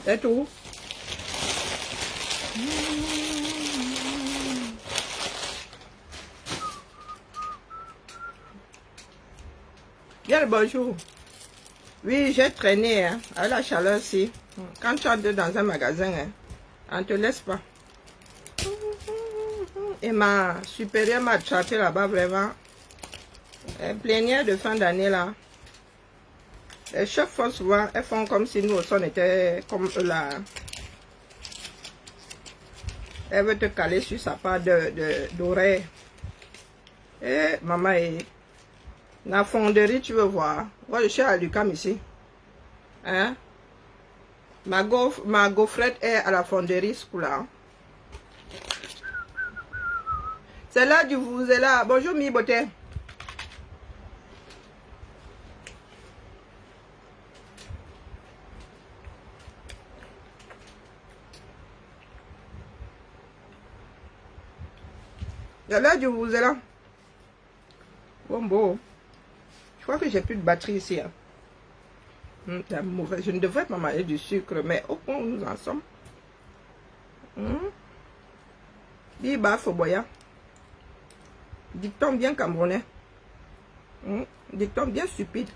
C'est tout. Bien le bonjour. Oui, j'ai traîné hein, à la chaleur ici. Quand tu entres dans un magasin, hein, on ne te laisse pas. Et ma supérieure m'a attrapé là-bas vraiment. Plénière de fin d'année là. Et chaque fois souvent, elles font comme si nous aussi on était comme eux là. Elle veut te caler sur sa part d'oreille. Et maman est... La fonderie, tu veux voir? Moi, je suis à Lucam ici. Hein? Ma gaufrette est à la fonderie, ce coup-là. C'est là du vous est là. Bonjour, mi beauté. C'est là du vous est là. Bon, bon. Je crois que j'ai plus de batterie ici. Hein. C'est mauvais. Je ne devrais pas manger du sucre, mais au point où nous en sommes. Biba Foboya. Dicton bien camerounais. Dicton bien stupide.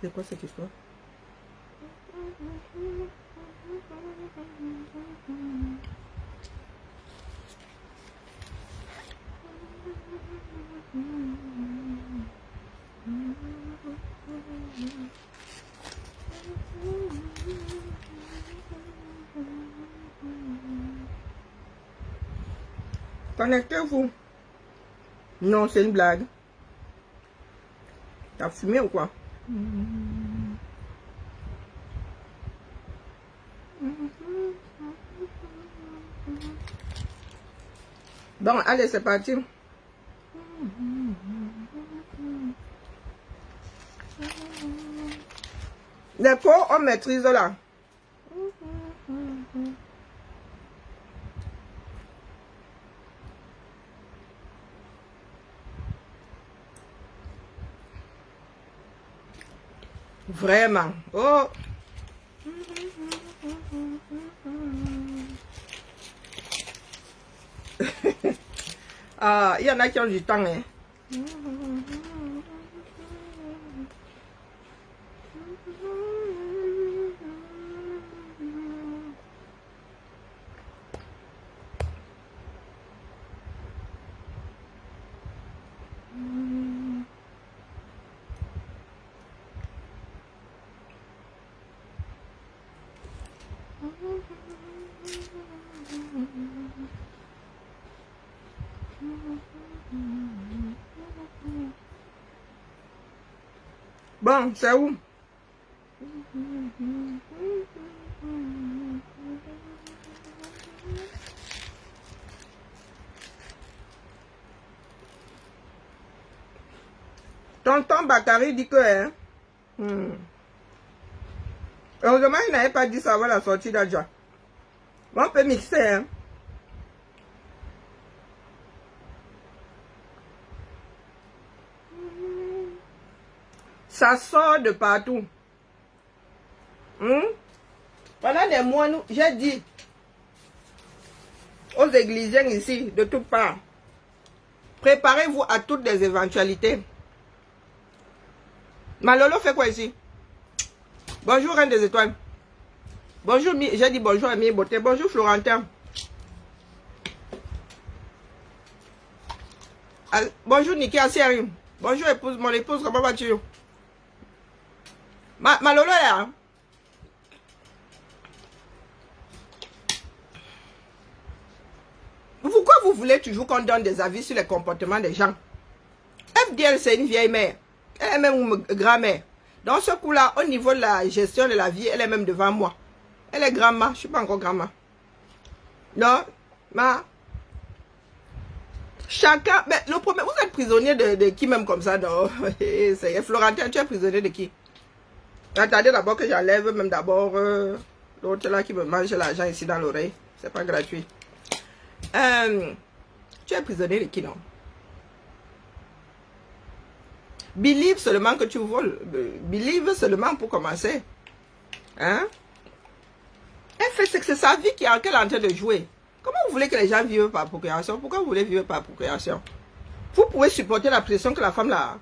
C'est quoi cette histoire? Connectez-vous. Non, c'est une blague. T'as fumé ou quoi? Bon, allez, c'est parti. Les pots, on maîtrise là. Vraiment. Oh. Ah, il y en a qui ont du temps, hein. Bon, c'est où? Tonton Bakary dit que... Hein, heureusement, il n'avait pas dit ça avant la sortie d'Adja. Bon, on peut mixer. Hein. Ça sort de partout. Pendant des mois, j'ai dit aux églisiens ici, de toutes parts, préparez-vous à toutes les éventualités. Ma Lolo fait quoi ici? Bonjour, Reine des Étoiles. Bonjour, j'ai dit bonjour à Mie Beauté. Bonjour, Florentin. Bonjour, Niki Asiari. Bonjour, épouse, mon épouse, comment vas-tu? Ma Lolo est là. Hein? Pourquoi vous voulez toujours qu'on donne des avis sur les comportements des gens? FDL, c'est une vieille mère. Elle est même une grand-mère. Dans ce coup-là, au niveau de la gestion de la vie, elle est même devant moi. Elle est grand-mère. Je ne suis pas encore grand-mère. Non, chacun... Mais le problème, vous êtes prisonnier de qui même comme ça? Non? Florentin, tu es prisonnier de qui? Attendez d'abord que j'enlève même d'abord l'autre là qui me mange l'argent ici dans l'oreille. C'est pas gratuit. Tu es prisonnier de qui, non? Believe seulement que tu voles. Believe seulement pour commencer. Hein? Elle fait c'est sa vie qui est en train de jouer. Comment vous voulez que les gens vivent par procréation? Pourquoi vous voulez vivre par procréation? Vous pouvez supporter la pression que la femme là.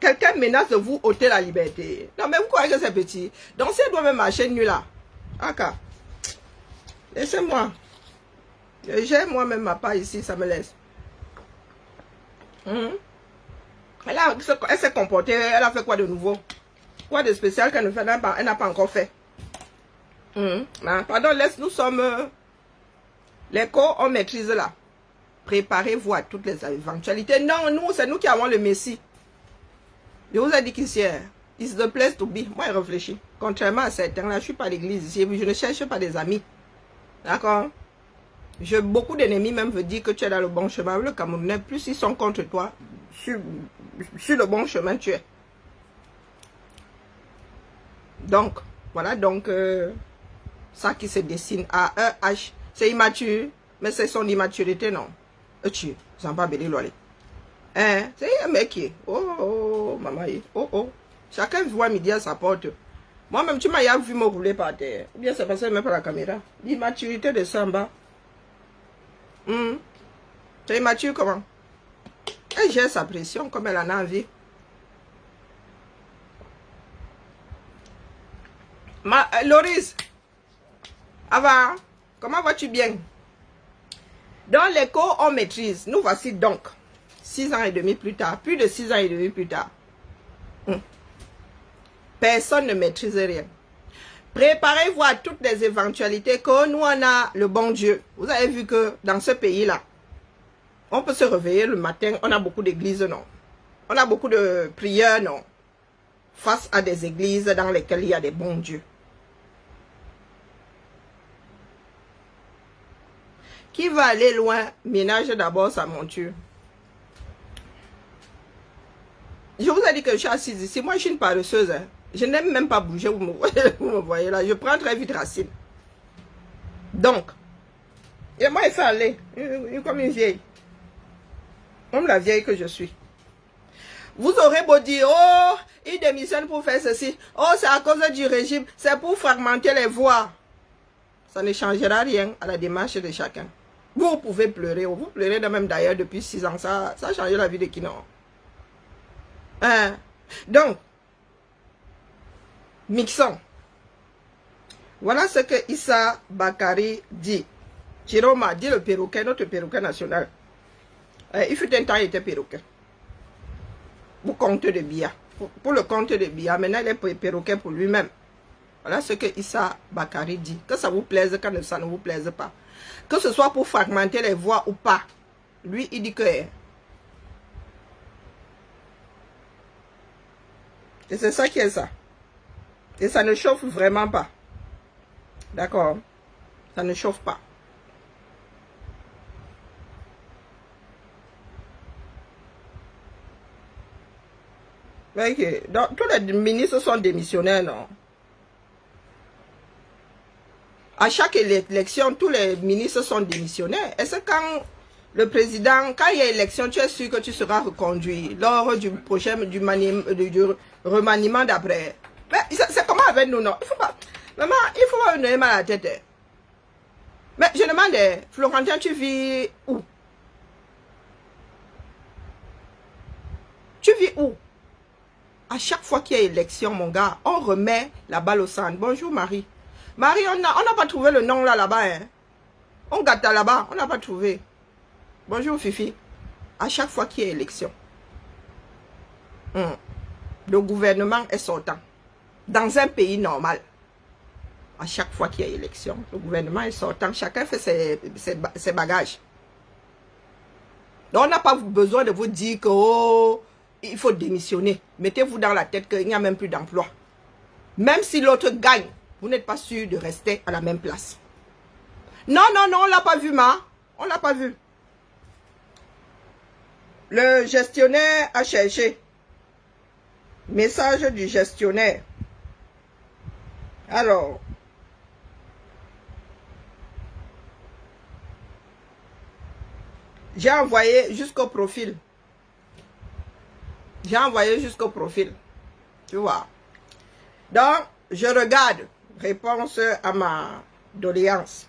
Quelqu'un menace de vous ôter la liberté. Non, mais vous croyez que c'est petit? Donc, si elle doit même marcher nuit là. Ok. Laissez-moi. J'ai moi-même ma part ici, ça me laisse. Elle s'est comportée, elle a fait quoi de nouveau? Quoi de spécial qu'elle ne fait, elle n'a pas encore fait? Pardon, nous sommes les corps, on maîtrise là. Préparez-vous à toutes les éventualités. Non, nous, c'est nous qui avons le Messie. Je vous ai dit qu'ici, it's the place to be. Moi, je réfléchis. Contrairement à certains, là, je ne suis pas à l'église ici. Je ne cherche pas des amis. D'accord? Beaucoup d'ennemis même veulent dire que tu es dans le bon chemin. Le Camerounais, plus ils sont contre toi, sur le bon chemin tu es. Donc, voilà donc ça qui se dessine à un H. C'est immature, mais c'est son immaturité, non. Tu n'en pas béni l'olé. Hein? C'est un mec qui est. Oh, maman. Oh. Chacun voit midi à sa porte. Moi-même, tu m'as vu me rouler par terre. Ou bien c'est passé même par la caméra. L'immaturité de Samba. C'est immature comment? Elle gère sa pression comme elle en a envie. Loris, avant, comment vas-tu bien? Dans l'écho, on maîtrise. Nous voici donc 6 ans et demi plus tard, plus de 6 ans et demi plus tard. Personne ne maîtrise rien. Préparez-vous à toutes les éventualités que nous, on a le bon Dieu. Vous avez vu que dans ce pays-là, on peut se réveiller le matin, on a beaucoup d'églises, non. On a beaucoup de prières, non. Face à des églises dans lesquelles il y a des bons dieux. Qui va aller loin, ménage d'abord sa monture. Je vous ai dit que je suis assise ici. Moi, je suis une paresseuse. Hein. Je n'aime même pas bouger. Vous me voyez là. Je prends très vite racine. Donc, et moi, il fait aller. Comme une vieille. Comme la vieille que je suis. Vous aurez beau dire, oh, il démissionne pour faire ceci. Oh, c'est à cause du régime. C'est pour fragmenter les voix. Ça ne changera rien à la démarche de chacun. Vous pouvez pleurer. Vous pleurez même d'ailleurs depuis 6 ans. Ça a changé la vie de qui non? Hein? Donc, mixons. Voilà ce que Issa Bakari dit. Chiroma dit le perroquet, notre perroquet national. Il fut un temps, il était perroquet. Pour compte de Bia. Pour le compte de Bia. Maintenant, il est perroquet pour lui-même. Voilà ce que Issa Bakari dit. Que ça vous plaise, quand ça ne vous plaise pas. Que ce soit pour fragmenter les voix ou pas. Lui, il dit que... Et c'est ça qui est ça. Et ça ne chauffe vraiment pas. D'accord? Ça ne chauffe pas. Okay. Donc, tous les ministres sont démissionnaires, non? À chaque élection, tous les ministres sont démissionnaires. Est-ce que quand le président, quand il y a élection, tu es sûr que tu seras reconduit lors du prochain, du remaniement d'après? C'est comment avec nous, non? Il faut pas, maman, il faut pas donner mal à la tête. Mais je demande, Florentin, tu vis où? Tu vis où? À chaque fois qu'il y a élection, mon gars, on remet la balle au centre. Bonjour, Marie. Marie, on n'a pas trouvé le nom là-bas. Hein. On gâte là-bas, on n'a pas trouvé. Bonjour, Fifi. À chaque fois qu'il y a élection, le gouvernement est sortant. Dans un pays normal, à chaque fois qu'il y a élection, le gouvernement est sortant. Chacun fait ses bagages. Donc, on n'a pas besoin de vous dire que oh, il faut démissionner. Mettez-vous dans la tête qu'il n'y a même plus d'emploi. Même si l'autre gagne, vous n'êtes pas sûr de rester à la même place. Non, non, non, on ne l'a pas vu, ma. On ne l'a pas vu. Le gestionnaire a cherché. Message du gestionnaire. Alors. J'ai envoyé jusqu'au profil. J'ai envoyé jusqu'au profil. Tu vois. Donc, je regarde. Réponse à ma doléance.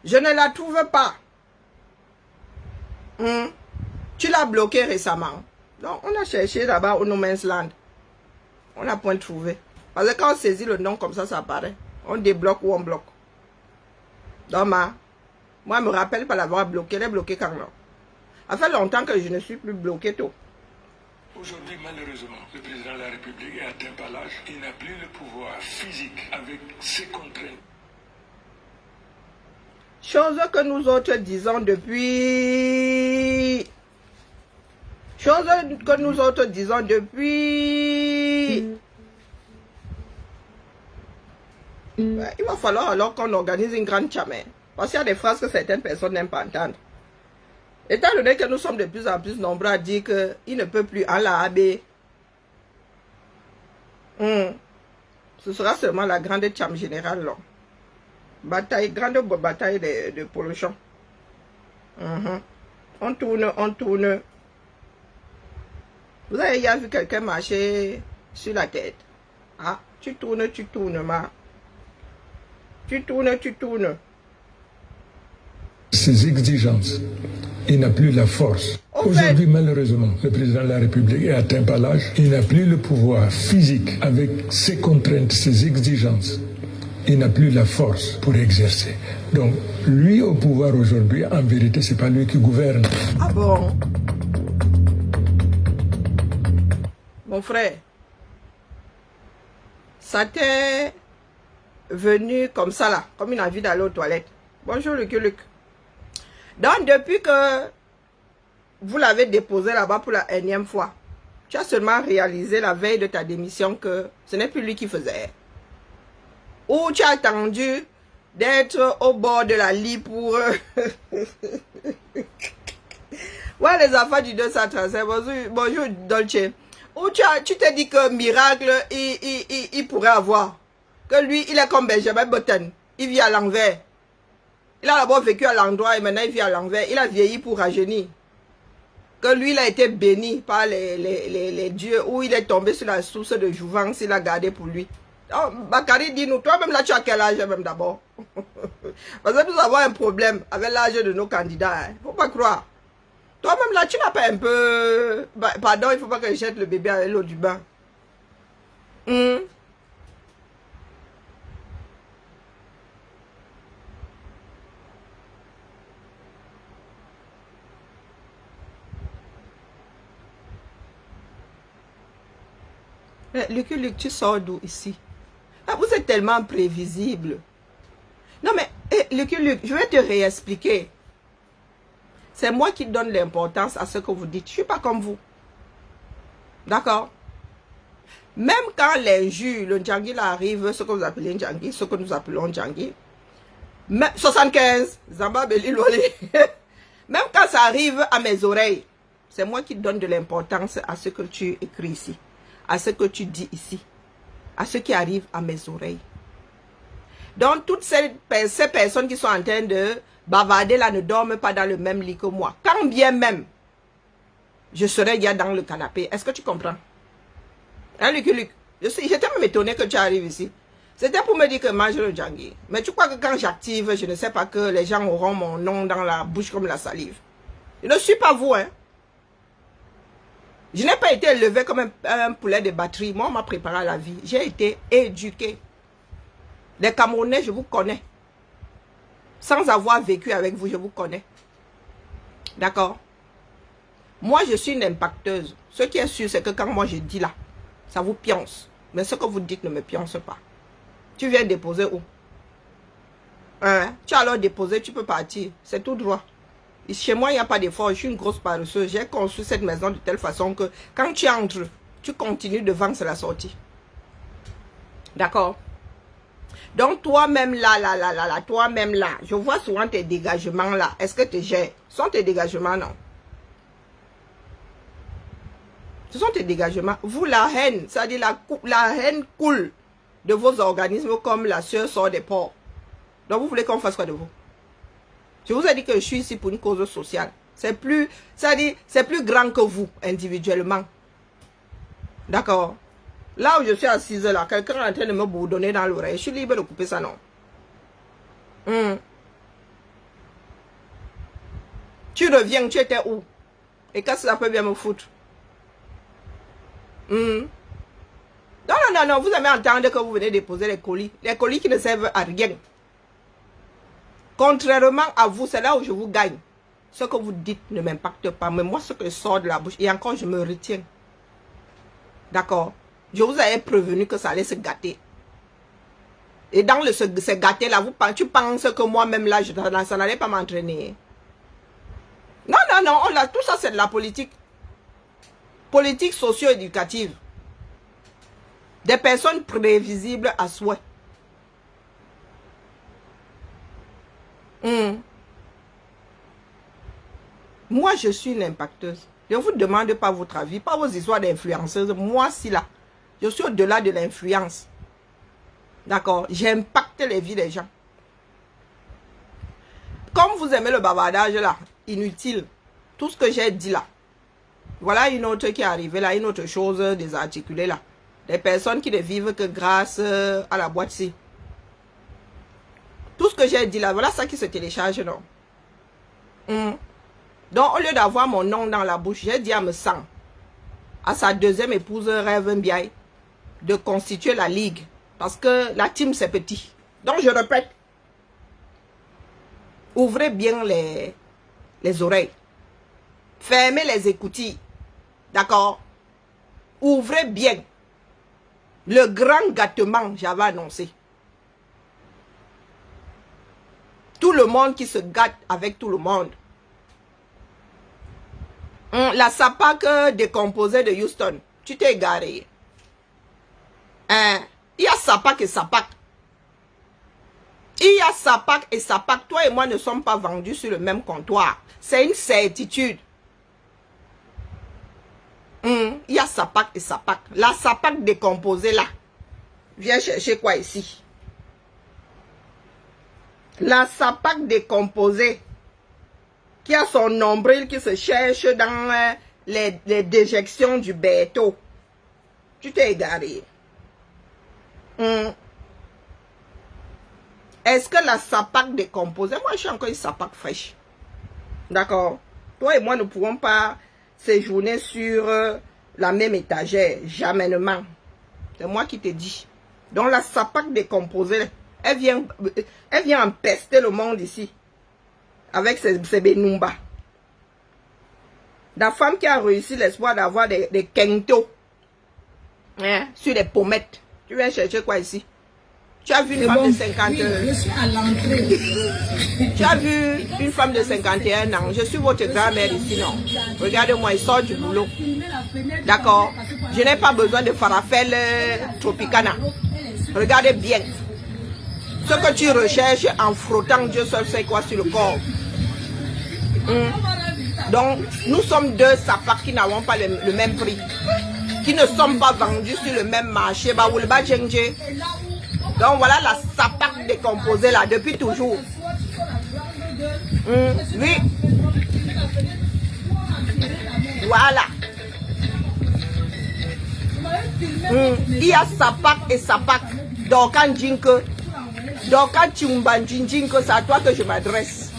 Je ne la trouve pas. Tu l'as bloqué récemment. Donc, on a cherché là-bas au No Man's Land. On n'a point trouvé. Parce que quand on saisit le nom comme ça apparaît. On débloque ou on bloque. Donc, moi, je me rappelle pas l'avoir bloqué. Elle est bloquée quand même. Ça fait longtemps que je ne suis plus bloqué tout. Aujourd'hui, malheureusement, le président de la République est atteint par l'âge. Il n'a plus le pouvoir physique avec ses contraintes. Chose que nous autres disons depuis... Chose que nous autres disons depuis... Il va falloir alors qu'on organise une grande chamée. Parce qu'il y a des phrases que certaines personnes n'aiment pas entendre. Étant donné que nous sommes de plus en plus nombreux à dire qu'il ne peut plus en la AB, ce sera seulement la grande cham générale. Là. Bataille, grande bataille de Polochon. On tourne, on tourne. Vous avez déjà vu quelqu'un marcher sur la tête. Ah, tu tournes, ma. Tu tournes. Ses exigences. Il n'a plus la force. Aujourd'hui, malheureusement, le président de la République est atteint par l'âge. Il n'a plus le pouvoir physique avec ses contraintes, ses exigences. Il n'a plus la force pour exercer. Donc, lui au pouvoir aujourd'hui, en vérité, c'est pas lui qui gouverne. Ah bon? Mon frère, ça t'est venu comme ça là, comme une envie d'aller aux toilettes. Bonjour Luc. Donc, depuis que vous l'avez déposé là-bas pour la énième fois, tu as seulement réalisé la veille de ta démission que ce n'est plus lui qui faisait. Ou tu as attendu d'être au bord de la lit pour... ouais, les affaires du 235. Bonjour Dolce. Ou tu t'es dit que miracle, il pourrait avoir. Que lui, il est comme Benjamin Button. Il vit à l'envers. Il a d'abord vécu à l'endroit et maintenant il vit à l'envers. Il a vieilli pour rajeunir. Que lui, il a été béni par les dieux où il est tombé sur la source de jouvence. Il a gardé pour lui. Oh, Bakary, dis-nous, toi-même là, tu as quel âge même d'abord? Parce que nous avons un problème avec l'âge de nos candidats. Il ne faut pas croire. Toi-même là, tu n'as pas un peu... Pardon, il ne faut pas que je jette le bébé avec l'eau du bain. Luc, tu sors d'où ici? Ah, vous êtes tellement prévisible. Non mais, Luc, je vais te réexpliquer. C'est moi qui donne l'importance à ce que vous dites. Je ne suis pas comme vous. D'accord? Même quand l'injure, le Ndjangi arrive, ce que vous appelez Ndjangi, ce que nous appelons Ndjangi, 75, Zamba Belilwali. Même quand ça arrive à mes oreilles, c'est moi qui donne de l'importance à ce que tu écris ici, à ce que tu dis ici, à ce qui arrive à mes oreilles. Donc, toutes ces personnes qui sont en train de bavarder là ne dorment pas dans le même lit que moi. Quand bien même, je serais déjà dans le canapé. Est-ce que tu comprends? Hein, Luc? J'étais même étonné que tu arrives ici. C'était pour me dire que mange le Ndjangi. Mais tu crois que quand j'active, je ne sais pas que les gens auront mon nom dans la bouche comme la salive. Je ne suis pas vous, hein. Je n'ai pas été élevé comme un poulet de batterie. Moi, on m'a préparé à la vie. J'ai été éduqué. Les Camerounais, je vous connais. Sans avoir vécu avec vous, je vous connais. D'accord? Moi, je suis une impacteuse. Ce qui est sûr, c'est que quand moi je dis là, ça vous pionce. Mais ce que vous dites ne me pionce pas. Tu viens déposer où? Hein? Tu as alors déposé, tu peux partir. C'est tout droit. Chez moi, il n'y a pas d'effort. Je suis une grosse paresseuse. J'ai construit cette maison de telle façon que quand tu entres, tu continues devant, c'est la sortie. D'accord? Donc, toi-même là, toi-même là, je vois souvent tes dégagements là. Est-ce que tu gères? Ce sont tes dégagements, non? Ce sont tes dégagements. Vous, la haine, c'est-à-dire la haine coule de vos organismes comme la sueur sort des pores. Donc, vous voulez qu'on fasse quoi de vous? Je vous ai dit que je suis ici pour une cause sociale. C'est plus grand que vous, individuellement. D'accord? Là où je suis assise, là, quelqu'un est en train de me bourdonner dans l'oreille. Je suis libre de couper ça, non? Tu reviens, tu étais où? Et qu'est-ce que ça peut bien me foutre? Non, vous aimez entendre que vous venez déposer les colis. Les colis qui ne servent à rien. Contrairement à vous, c'est là où je vous gagne. Ce que vous dites ne m'impacte pas. Mais moi, ce que sort de la bouche, et encore, je me retiens. D'accord? Je vous avais prévenu que ça allait se gâter. Et dans se gâter là, tu penses que moi-même là, ça n'allait pas m'entraîner. Non, tout ça c'est de la politique. Politique socio-éducative. Des personnes prévisibles à souhait. Moi, je suis une impacteuse. Je ne vous demande pas votre avis, pas vos histoires d'influenceuse. Moi, si là, je suis au-delà de l'influence. D'accord? J'impacte les vies des gens. Comme vous aimez le bavardage là, inutile, tout ce que j'ai dit là. Voilà une autre qui est arrivée là, une autre chose désarticulée là. Des personnes qui ne vivent que grâce à la boîte-ci. Tout ce que j'ai dit là, voilà ça qui se télécharge, non? Donc, au lieu d'avoir mon nom dans la bouche, j'ai dit à me sang, à sa deuxième épouse, Rêve Mbiaye, de constituer la ligue. Parce que la team, c'est petit. Donc, je répète, ouvrez bien les oreilles. Fermez les écoutilles. D'accord? Ouvrez bien. Le grand gâtement, j'avais annoncé. Tout le monde qui se gâte avec tout le monde. La SAPAC décomposée de Houston. Tu t'es égaré. Il y a SAPAC et SAPAC. Il y a SAPAC et SAPAC. Toi et moi ne sommes pas vendus sur le même comptoir. C'est une certitude. Il y a SAPAC et SAPAC. La SAPAC décomposée là. Viens chercher quoi ici? La SAPAC décomposée. Qui a son nombril qui se cherche dans les déjections du béto. Tu t'es égaré. Est-ce que la SAPAC décomposée? Moi, je suis encore une SAPAC fraîche. D'accord? Toi et moi ne pouvons pas séjourner sur la même étagère. Jamainement. C'est moi qui te dis. Donc la SAPAC décomposée, elle vient empester le monde ici. Avec ses Benumba. La femme qui a réussi l'espoir d'avoir des kento sur les pommettes. Tu viens chercher quoi ici? Tu as vu une femme de 50 ans. Je suis à l'entrée. Tu as vu une femme de 51 ans. Je suis votre grand-mère ici, non? Regardez-moi, il sort du boulot. D'accord? Je n'ai pas besoin de Farafel Tropicana. Regardez bien. Ce que tu recherches en frottant Dieu seul sait quoi sur le corps. Donc, nous sommes deux SAPAC qui n'avons pas le même prix. Qui ne sommes pas vendus sur le même marché. Donc, voilà la SAPAC décomposée là, depuis toujours. Oui. Voilà. Il y a SAPAC et SAPAC. Donc, quand Jinke. Donc, quand tu m'as dit que c'est à toi que je m'adresse.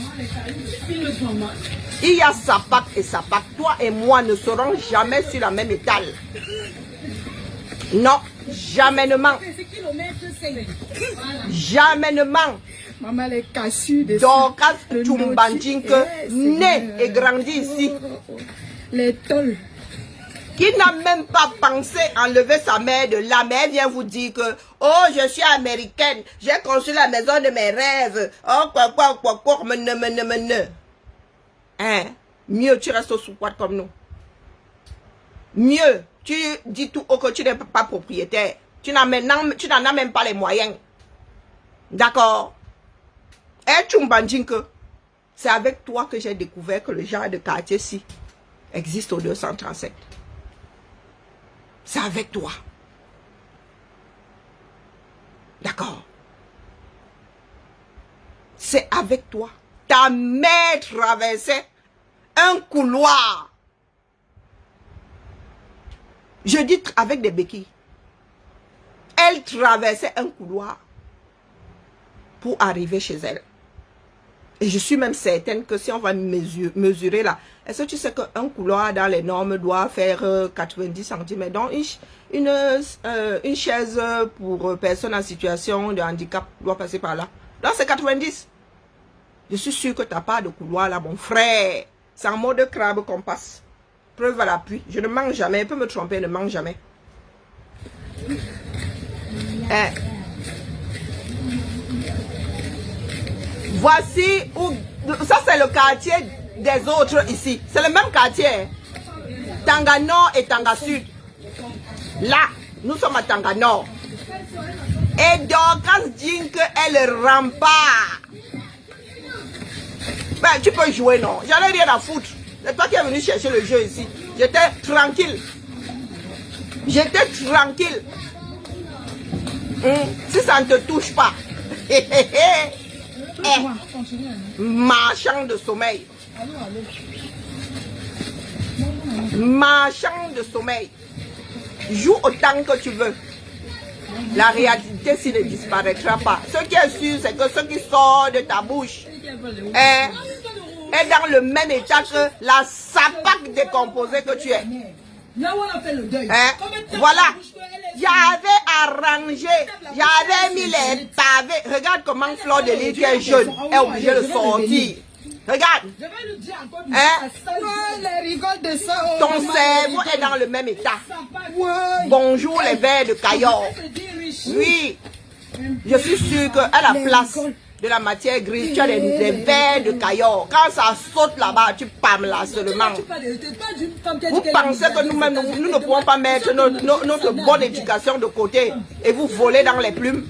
Il y a Sapak et Sapak. Toi et moi ne serons jamais sur la même étale. Non, jamais. Jamais. Maman, les cassures de Dorcas Tchoumbandjinke, né et grandi ici. Les tolls. Qui n'a même pas pensé enlever sa mère de là, mais elle vient vous dire que, oh, je suis américaine, j'ai construit la maison de mes rêves. Oh, quoi, me. Hein? Mieux, tu restes au sous-quad comme nous. Mieux, tu dis tout haut que tu n'es pas propriétaire. Tu n'en as même pas les moyens. D'accord? Et Tchoumbandjinke, c'est avec toi que j'ai découvert que le genre de quartier-ci existe au 237. C'est avec toi. D'accord? C'est avec toi. Ta mère traversait un couloir. Je dis avec des béquilles. Elle traversait un couloir pour arriver chez elle. Et je suis même certaine que si on va mesurer là, est-ce que tu sais qu'un couloir dans les normes doit faire 90 cm? Donc une chaise pour personnes en situation de handicap doit passer par là. Donc c'est 90. Je suis sûr que tu n'as pas de couloir là, mon frère. C'est en mode crabe qu'on passe. Preuve à l'appui. Je ne mange jamais. Elle peut me tromper, elle ne mange jamais. Voici où... Ça, c'est le quartier des autres ici. C'est le même quartier. Tanga Nord et Tanga Sud. Là, nous sommes à Tanga Nord. Et Dorcas Djinke est le rempart. Ben, tu peux jouer, non? J'en ai rien à foutre. C'est toi qui es venu chercher le jeu ici. J'étais tranquille. J'étais tranquille. Si ça ne te touche pas. Marchand de sommeil. Marchand de sommeil. Joue autant que tu veux. La réalité, s'il ne disparaîtra pas. Ce qui est sûr, c'est que ce qui sort de ta bouche est dans le même état que la sapac décomposée que tu es. Voilà. J'avais arrangé, j'avais mis les pavés. Regarde comment Fleur de Lys qui est jeune est obligée de sortir. Regarde. Ton cerveau est dans le même état. Bonjour les vers de Cayor. Oui. Je suis sûre qu'à la place de la matière grise, tu as des vers de Cayor. Quand ça saute là-bas, tu pams là seulement. Vous pensez que nous-mêmes, nous ne pouvons pas mettre notre bonne éducation de côté et vous voler dans les plumes.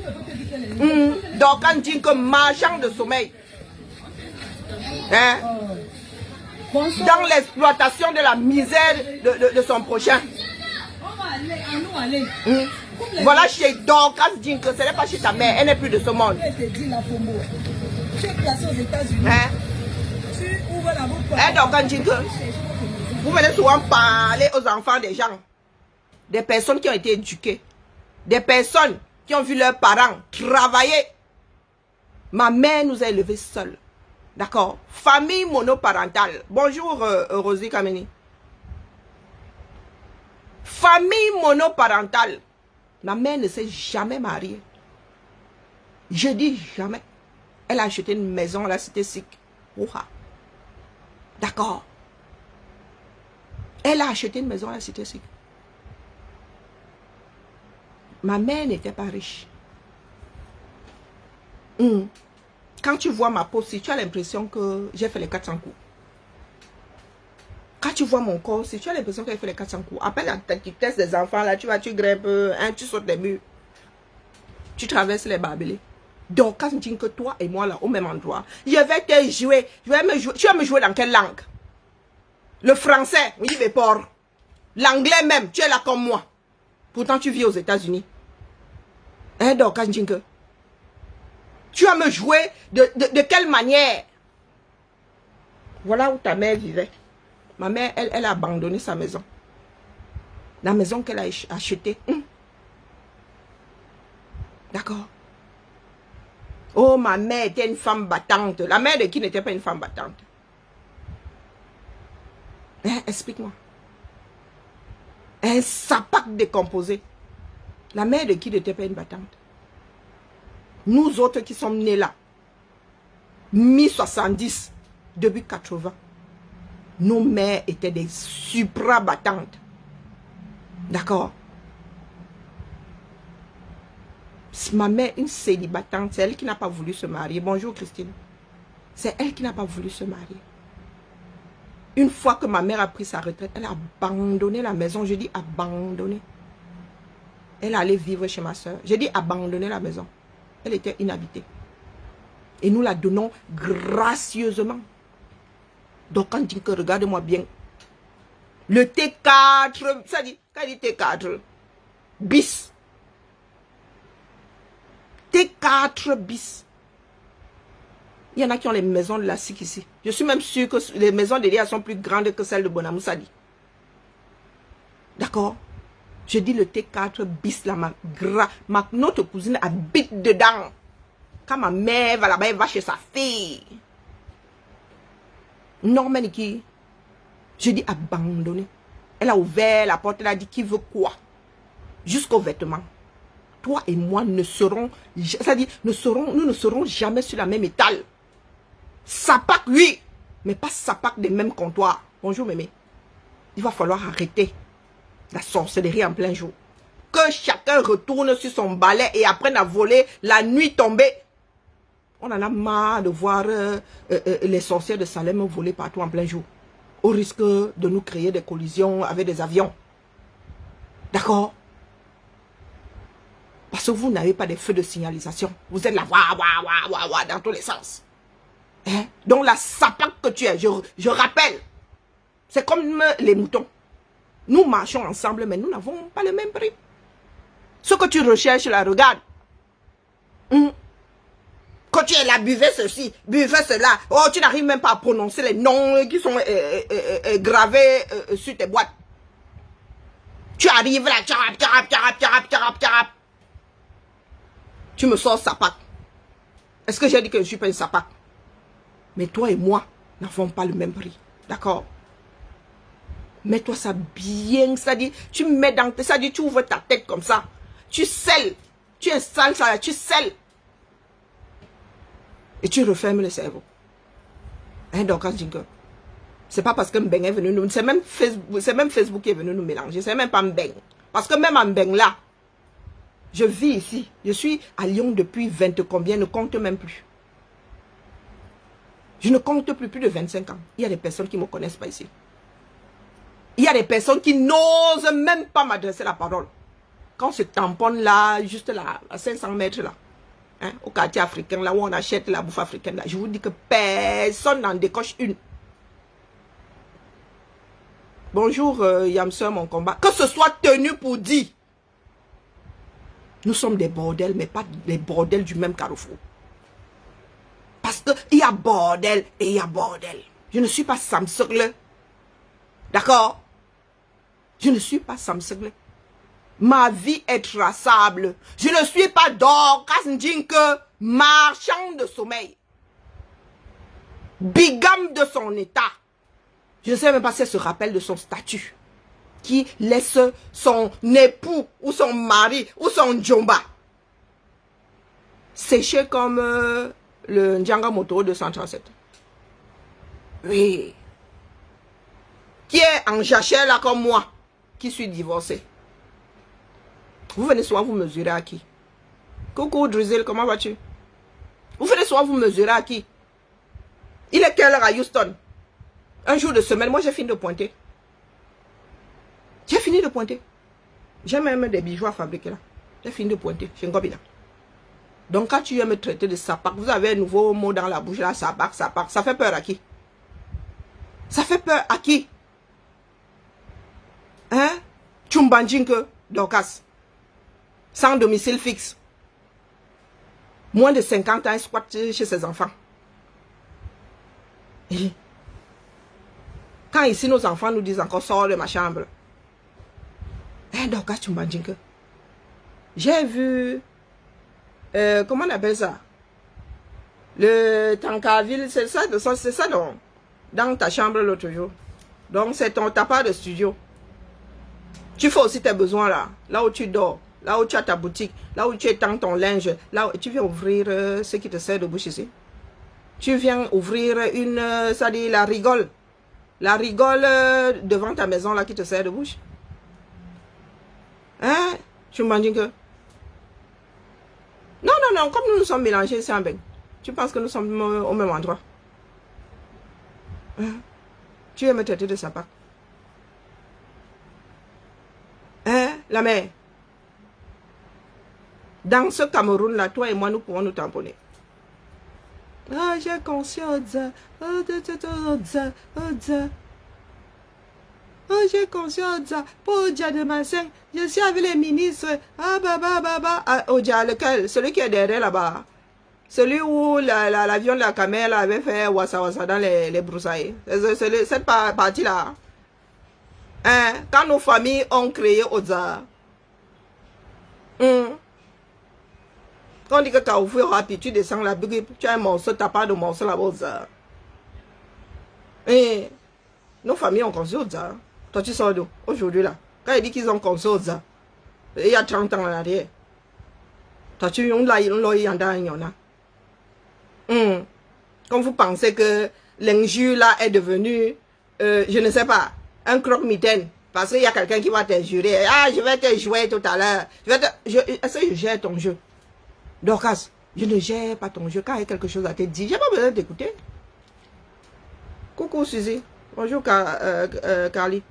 Donc quand on dit que marchand de sommeil, dans l'exploitation de la misère de son prochain. Voilà chez Dorcas Djinke, ce n'est pas chez ta mère, elle n'est plus de ce monde. Tu es placé aux États-Unis. Tu ouvres la bouche. Dorcas Djinke, vous venez souvent parler aux enfants des gens, des personnes qui ont été éduquées, des personnes qui ont vu leurs parents travailler. Ma mère nous a élevés seuls. D'accord? Famille monoparentale. Bonjour Rosie Kameni. Famille monoparentale. Ma mère ne s'est jamais mariée. Je dis jamais. Elle a acheté une maison à la cité Sikh. D'accord? Elle a acheté une maison à la cité Sikh. Ma mère n'était pas riche. Quand tu vois ma peau, si tu as l'impression que j'ai fait les 400 coups. Quand tu vois mon corps, si tu as l'impression que j'ai fait les 400 coups, appelle la vitesse des enfants, là, tu vas, tu grimpes, tu sautes les murs. Tu traverses les barbelés. Donc, quand je dis que toi et moi, là, au même endroit, je vais te jouer. Tu vas me jouer dans quelle langue? Le français, oui, mais pour. L'anglais même, tu es là comme moi. Pourtant, tu vis aux États-Unis. Donc, quand je dis que tu vas me jouer de quelle manière? Voilà où ta mère vivait. Ma mère, elle a abandonné sa maison. La maison qu'elle a achetée. D'accord? Oh, ma mère était une femme battante. La mère de qui n'était pas une femme battante? Hein, explique-moi. Un sapac décomposé. La mère de qui n'était pas une battante? Nous autres qui sommes nés là, mi-70, début 80, nos mères étaient des supra-battantes. D'accord? Ma mère, une célibatante, c'est elle qui n'a pas voulu se marier. Bonjour Christine. C'est elle qui n'a pas voulu se marier. Une fois que ma mère a pris sa retraite, elle a abandonné la maison. Je dis abandonné. Elle allait vivre chez ma soeur. J'ai dit abandonner la maison. Elle était inhabitée. Et nous la donnons gracieusement. Donc quand tu dis que regarde-moi bien. Le T4, ça dit, quand il dit T4 bis. T4 bis. Il y en a qui ont les maisons de la SIC ici. Je suis même sûre que les maisons de l'IA sont plus grandes que celles de Bonamoussadi. D'accord? Je dis le T4 bis là, notre cousine habite dedans. Quand ma mère va là-bas, elle va chez sa fille. Norman qui, je dis abandonné. Elle a ouvert la porte, elle a dit qui veut quoi? Jusqu'aux vêtements. Toi et moi ne serons, c'est-à-dire, nous ne serons jamais sur la même étale. Sapac, oui, mais pas sapac des mêmes comptoirs. Bonjour, mémé. Il va falloir arrêter la sorcellerie en plein jour. Que chacun retourne sur son balai et apprenne à voler la nuit tombée. On en a marre de voir les sorcières de Salem voler partout en plein jour. Au risque de nous créer des collisions avec des avions. D'accord? Parce que vous n'avez pas de feux de signalisation. Vous êtes là, dans tous les sens. Hein? Donc la sapac que tu es, je rappelle, c'est comme les moutons. Nous marchons ensemble, mais nous n'avons pas le même prix. Ce que tu recherches, là, regarde. Quand tu es là, buvez ceci, buvez cela. Oh, tu n'arrives même pas à prononcer les noms qui sont gravés sur tes boîtes. Tu arrives là, tu me sors sapac. Est-ce que j'ai dit que je ne suis pas une sapac? Mais toi et moi n'avons pas le même prix. D'accord? Mets-toi ça bien, c'est-à-dire, tu mets dans, c'est-à-dire, tu ouvres ta tête comme ça. Tu scelles. Tu installes ça, tu scelles. Et tu refermes le cerveau. Hein, donc, quand je dis que c'est pas parce que Mbeng est venu nous, c'est même Facebook qui est venu nous mélanger. C'est même pas Mbeng. Parce que même en Mbeng là, je vis ici. Je suis à Lyon depuis 20 combien, ne compte même plus. Je ne compte plus de 25 ans. Il y a des personnes qui ne me connaissent pas ici. Il y a des personnes qui n'osent même pas m'adresser la parole. Quand on se tamponne là, juste là, à 500 mètres là, hein, au quartier africain, là où on achète la bouffe africaine, là, je vous dis que personne n'en décoche une. Bonjour Yamseur, mon combat. Que ce soit tenu pour dire. Nous sommes des bordels, mais pas les bordels du même carrefour. Parce qu'il y a bordel et il y a bordel. Je ne suis pas Samsung. D'accord? Je ne suis pas Samsung. Ma vie est traçable. Je ne suis pas Dorcas Ndjinke, marchand de sommeil. Bigame de son état. Je ne sais même pas si elle se rappelle de son statut. Qui laisse son époux ou son mari ou son djomba sécher comme le Ndjanga Moto 237. Oui. Qui est en jachère là comme moi, qui suis divorcée. Vous venez souvent vous mesurer à qui? Coucou Drizzle, comment vas-tu? Vous venez souvent vous mesurer à qui? Il est quelle heure à Houston? Un jour de semaine, moi j'ai fini de pointer. J'ai fini de pointer. J'ai même des bijoux à fabriquer là. J'ai fini de pointer. Chez Ngobi là. Donc quand tu viens me traiter de sapac, vous avez un nouveau mot dans la bouche là, sapac, sapac. Ça fait peur à qui? Ça fait peur à qui? Hein? Chumbanjinke, Dorcas. Sans domicile fixe. Moins de 50 ans, il squatte chez ses enfants. Et quand ici nos enfants nous disent encore sors de ma chambre. Hein, Dorcas Chumbanjinke. J'ai vu, comment on appelle ça? Le Tankaville, c'est ça non? Dans ta chambre l'autre jour. Donc, c'est ta part de studio. Tu fais aussi tes besoins là. Là où tu dors. Là où tu as ta boutique. Là où tu étends ton linge. Là où tu viens ouvrir ce qui te sert de bouche ici. Tu viens ouvrir une... ça dit la rigole. La rigole devant ta maison là qui te sert de bouche. Hein? Tu m'imagines que... Non, non, non. Comme nous nous sommes mélangés ici en Beng. Tu penses que nous sommes au même endroit? Hein? Tu veux me traiter de sapin? Hein, la mère? Dans ce Cameroun-là, toi et moi, nous pouvons nous tamponner. Ah, j'ai conscience. Oh, j'ai conscience. Pour Dia de Massin, je suis avec les ministres. Ah, oh, Dia, lequel? Celui qui est derrière là-bas. Celui où l'avion de la Camel avait fait wassa wassa dans les broussailles. C'est cette partie-là. Hein? Quand nos familles ont créé Oza. Quand on dit que tu as ouvert rapide, tu descends la brique, tu as un morceau, tu n'as pas de morceau là-bas Oza. Nos familles ont construit Oza. Toi, tu sors d'où? Aujourd'hui là. Quand ils disent qu'ils ont construit Oza, il y a 30 ans en arrière. Toi, tu as Quand vous pensez que l'injure là est devenu, je ne sais pas, un croque-mitaine, parce qu'il y a quelqu'un qui va t'injurer. Ah, je vais te jouer tout à l'heure. Est-ce que je gère ton jeu? Dorcas, je ne gère pas ton jeu. Quand il y a quelque chose à te dire, j'ai pas besoin d'écouter. Coucou Suzy. Bonjour Carly.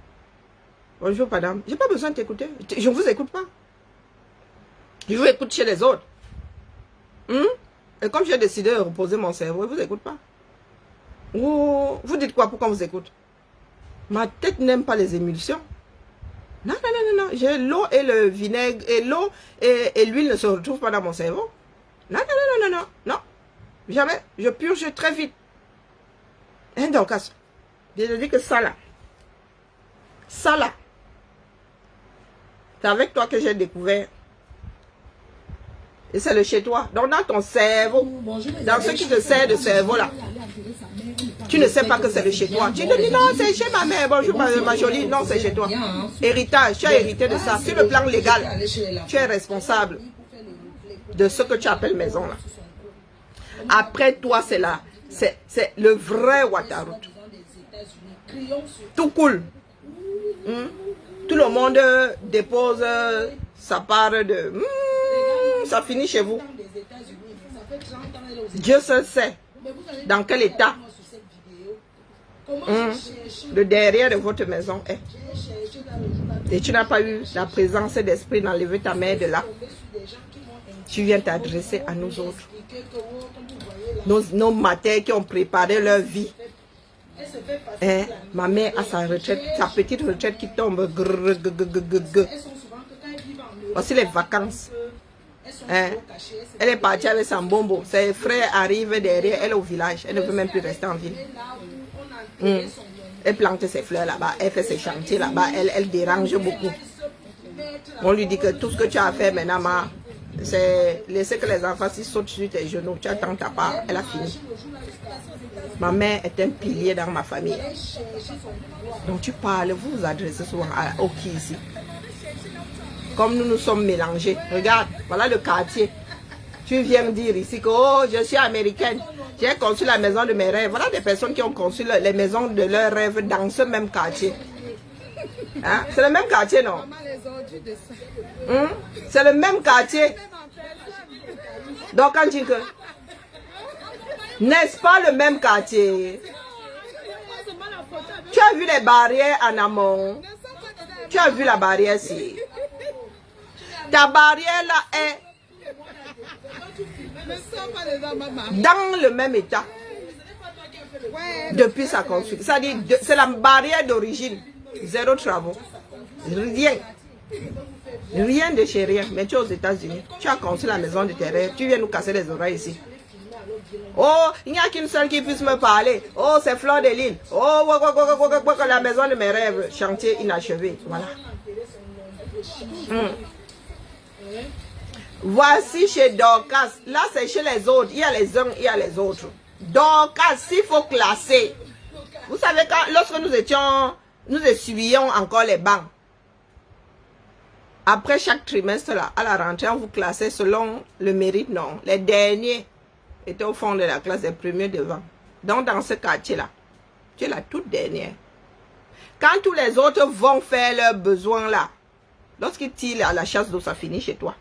Bonjour madame. J'ai pas besoin de t'écouter. Je ne vous écoute pas. Je vous écoute chez les autres. Et comme j'ai décidé de reposer mon cerveau, je ne vous écoute pas. Oh, vous dites quoi? Pourquoi on vous écoute? Ma tête n'aime pas les émulsions. Non, non, non, non, non. J'ai l'eau et le vinaigre, et l'eau et l'huile ne se retrouvent pas dans mon cerveau. Non, non, non, non, non, non, non. Jamais. Je purge très vite. Donc, je dis que ça là, c'est avec toi que j'ai découvert. Et c'est le chez toi. Donc dans ton cerveau, dans ce qui te sert de cerveau là, tu ne sais pas que c'est le chez toi. Tu te dis non, c'est chez ma mère. Bonjour ma jolie. Non, c'est chez toi. Héritage, tu as hérité de ça. Sur le plan légal, tu es responsable de ce que tu appelles maison là. Après toi, c'est là. C'est le vrai Ouattara. Tout cool. Tout le monde dépose sa part de... ça finit chez vous. Dieu seul sait dans quel état le derrière de votre maison est. Et tu n'as pas eu la présence d'esprit d'enlever ta mère de là. Tu viens t'adresser à nous autres. Nos matères qui ont préparé leur vie. Ma mère a sa retraite, sa petite retraite qui tombe. Voici les vacances. Elle est partie avec son bonbon. Ses frères arrivent derrière. Elle est au village. Elle ne veut même plus rester en ville. Elle plante ses fleurs là-bas. Elle fait ses chantiers là-bas. Elle dérange beaucoup. On lui dit que tout ce que tu as fait maintenant, c'est laisser que les enfants s'y sautent sur tes genoux. Tu attends ta part. Elle a fini. Ma mère est un pilier dans ma famille. Donc tu parles, vous vous adressez souvent au qui ici. Comme nous nous sommes mélangés. Regarde, voilà le quartier. Tu viens me dire ici que oh, je suis américaine. J'ai conçu la maison de mes rêves. Voilà des personnes qui ont conçu les maisons de leurs rêves dans ce même quartier. Hein? C'est le même quartier, non? C'est le même quartier. Donc quand tu dis que... N'est-ce pas le même quartier? Tu as vu les barrières en amont? Tu as vu la barrière ici? Ta barrière là est dans le même état depuis sa construction. C'est-à-dire, c'est la barrière d'origine. Zéro travaux. Rien. Rien de chez rien. Mais tu es aux États-Unis. Tu as construit la maison de tes rêves. Tu viens nous casser les oreilles ici. Oh, il n'y a qu'une seule qui puisse me parler. Oh, c'est Fleur de Lille. Oh, la maison de mes rêves. Chantier inachevé. Voilà. Voici chez Dorcas. Là, c'est chez les autres. Il y a les uns, il y a les autres. Dorcas, s'il faut classer. Vous savez, lorsque nous étions nous essuyions encore les bancs. Après chaque trimestre, là, à la rentrée, on vous classait selon le mérite, non. Les derniers étaient au fond de la classe, les premiers devant. Donc, dans ce quartier-là, tu es la toute dernière. Quand tous les autres vont faire leurs besoins là, lorsqu'ils tirent à la chasse d'eau, ça finit chez toi.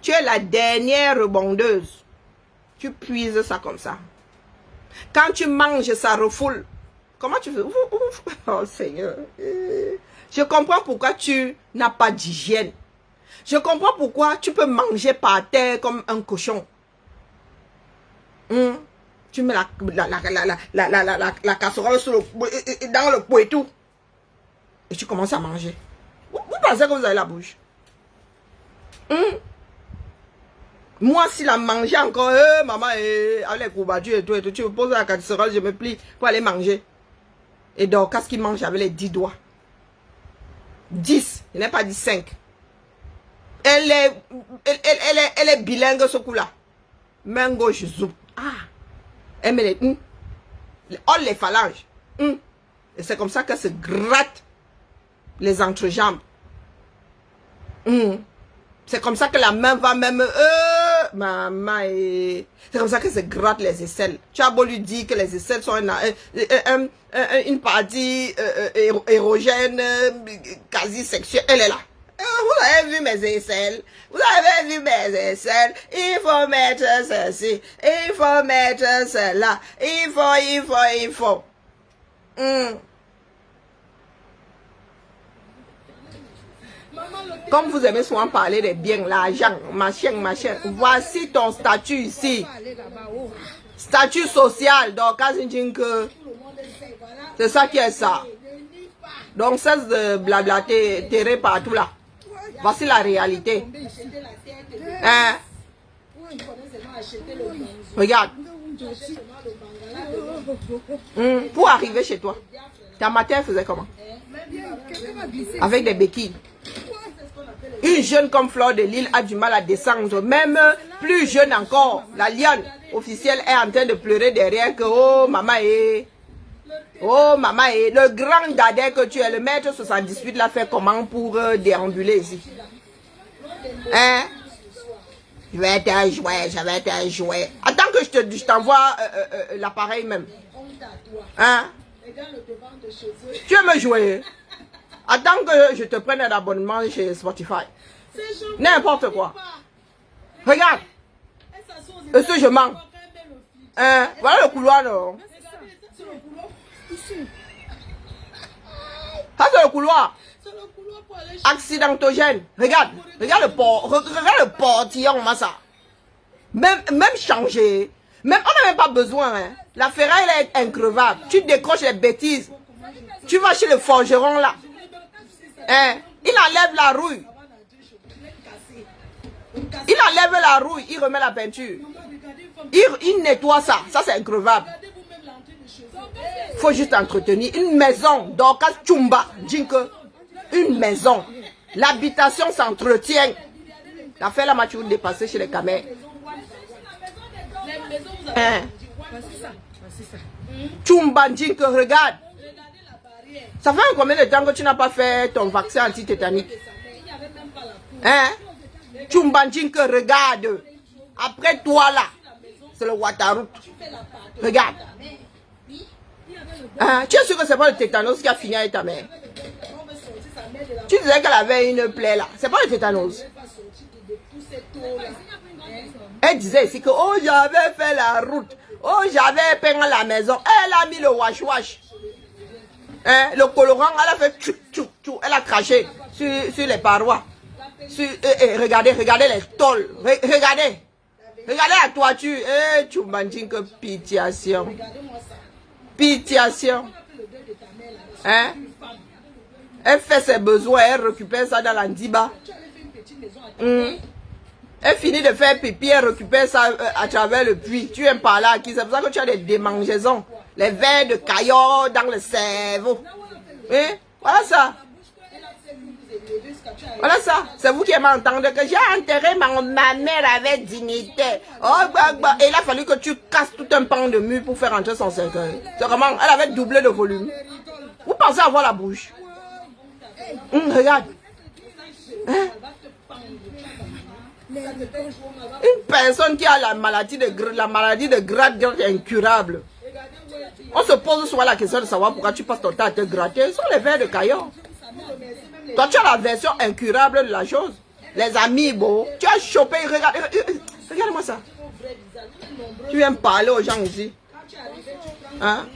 Tu es la dernière rebondeuse. Tu puises ça comme ça. Quand tu manges, ça refoule. Comment tu fais? Oh Seigneur. Je comprends pourquoi tu n'as pas d'hygiène. Je comprends pourquoi tu peux manger par terre comme un cochon. Tu mets la casserole dans le pot et tout. Et tu commences à manger. Vous pensez que vous avez la bouche? Moi, si la manger encore, maman, avec les courbatures et tout, tu me poses la casserole, je me plie pour aller manger. Et donc, qu'est-ce qu'il mange avec les 10 doigts? 10, il n'est pas dit 5. Elle est bilingue, ce coup-là. Main gauche, zoom. Ah, elle met les les phalanges. Et c'est comme ça qu'elle se gratte les entrejambes. C'est comme ça que la main va même... maman, c'est comme ça qu'elle se gratte les aisselles. Tu as beau lui dire que les aisselles sont une partie érogène, quasi sexuelle. Elle est là. Vous avez vu mes aisselles? Vous avez vu mes aisselles? Il faut mettre ceci. Il faut mettre cela. Il faut. Comme vous aimez souvent parler des biens, l'argent, machin. Voici ton statut ici. Statut social. Donc, c'est ça qui est ça. Donc, cesse de blablater, terrer partout là. Voici la réalité. Hein? Regarde. Pour arriver chez toi, ta matin faisait comment? Avec des béquilles. Une jeune comme Fleur de Lille a du mal à descendre. Même plus jeune encore, la lionne officielle est en train de pleurer derrière que oh maman est... Oh maman est... Le grand dadais que tu es, le maître 78 l'a fait comment pour déambuler ici? Hein? Je vais te jouer. Attends que je t'envoie l'appareil même. Hein? Tu veux me jouer? Attends que je te prenne un abonnement chez Spotify. N'importe quoi. Regarde. Est-ce que je mens? Hein? Voilà le couloir, non? Ça, c'est le couloir. Accidentogène. Regarde le portillon, ça. Même changer. Même, on n'a même pas besoin. Hein. La ferraille, elle est increvable. Tu décroches les bêtises. Tu vas chez le forgeron, là. Hein? Il enlève la rouille. Il remet la peinture. Il nettoie ça. Ça, c'est increvable. Il faut juste entretenir. Une maison. Donc, Tchumba. Une maison. L'habitation s'entretient. La fait la mature dépasser chez les camers. Hein? Tchumba, regarde. Ça fait combien de temps que tu n'as pas fait ton vaccin anti-tétanique? Hein? Tchumbanjinke, regarde. Après toi là, c'est le Watarout. Regarde. Hein? Tu es sûr que c'est pas le tétanos qui a fini avec ta mère? Tu disais qu'elle avait une plaie là. C'est pas le tétanos. Elle disait ici que oh j'avais fait la route. Oh j'avais peint la maison. Elle a mis le wash. Hein, le colorant, elle a fait tchou. Elle a craché sur les parois. Regardez les tôles. Regardez la toiture. Tu m'as dit que pitiation. Hein? Elle fait ses besoins, elle récupère ça dans l'andiba. Elle finit de faire pipi, elle récupère ça à travers le puits. Tu aimes par là, c'est pour ça que tu as des démangeaisons. Les vers de caillots dans le cerveau. Hein? Voilà ça. Voilà ça. C'est vous qui m'avez entendu que j'ai enterré ma mère avec dignité. Et il a fallu que tu casses tout un pan de mur pour faire entrer son cercueil. C'est comment? Elle avait doublé de volume. Vous pensez avoir la bouche? Regarde. Hein? Une personne qui a la maladie de grade incurable. On se pose souvent la question de savoir pourquoi tu passes ton temps à te gratter. Ce sont les vers de Caillot. Toi, tu as la version incurable de la chose. Les amis, bon, tu as chopé. Regarde-moi ça. Tu viens parler aux gens ici. Hein?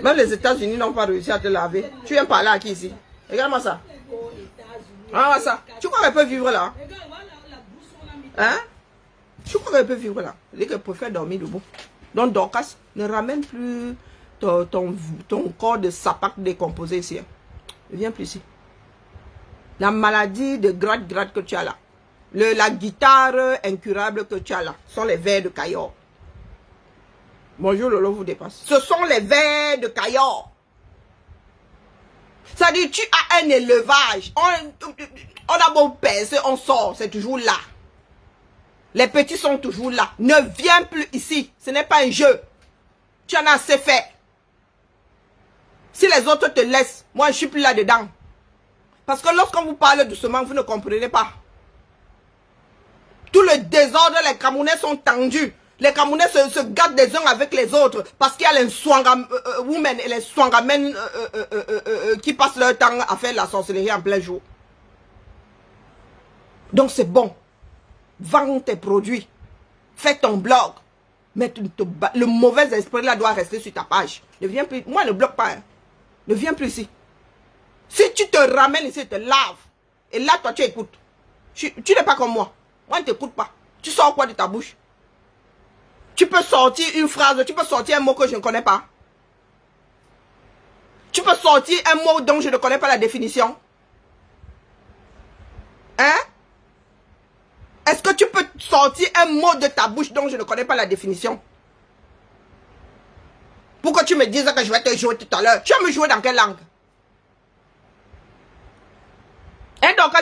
Même les États-Unis n'ont pas réussi à te laver. Tu viens parler à qui ici? Regarde-moi ça. Regarde-moi ça. Tu crois qu'elle peut vivre là? Hein? Tu crois qu'elle peut vivre là? Elle qu'elle préfère dormir debout. Donc Dorcas, ne ramène plus ton corps de sapac décomposé ici. Ne viens plus ici. La maladie de grade que tu as là. La guitare incurable que tu as là. Sont les vers de Caillot. Bonjour Lolo vous dépasse. Ce sont les vers de Caillot. C'est-à-dire tu as un élevage. On a beau penser, on sort. C'est toujours là. Les petits sont toujours là. Ne viens plus ici. Ce n'est pas un jeu. Tu en as assez fait. Si les autres te laissent, moi je suis plus là-dedans. Parce que lorsqu'on vous parle doucement, vous ne comprenez pas. Tout le désordre, les Camerounais sont tendus. Les Camerounais se gâtent des uns avec les autres. Parce qu'il y a les women et les swangamen qui passent leur temps à faire la sorcellerie en plein jour. Donc c'est bon. Vends tes produits. Fais ton blog. Mais le mauvais esprit là doit rester sur ta page. Ne viens plus. Moi, ne bloque pas. Hein. Ne viens plus ici. Si tu te ramènes ici, tu te laves. Et là, toi, tu écoutes. Tu n'es pas comme moi. Moi, je ne t'écoute pas. Tu sors quoi de ta bouche? Tu peux sortir une phrase, tu peux sortir un mot que je ne connais pas. Tu peux sortir un mot dont je ne connais pas la définition. Hein? Est-ce que tu peux sortir un mot de ta bouche dont je ne connais pas la définition? Pourquoi tu me dises que je vais te jouer tout à l'heure? Tu vas me jouer dans quelle langue? Hein, donc,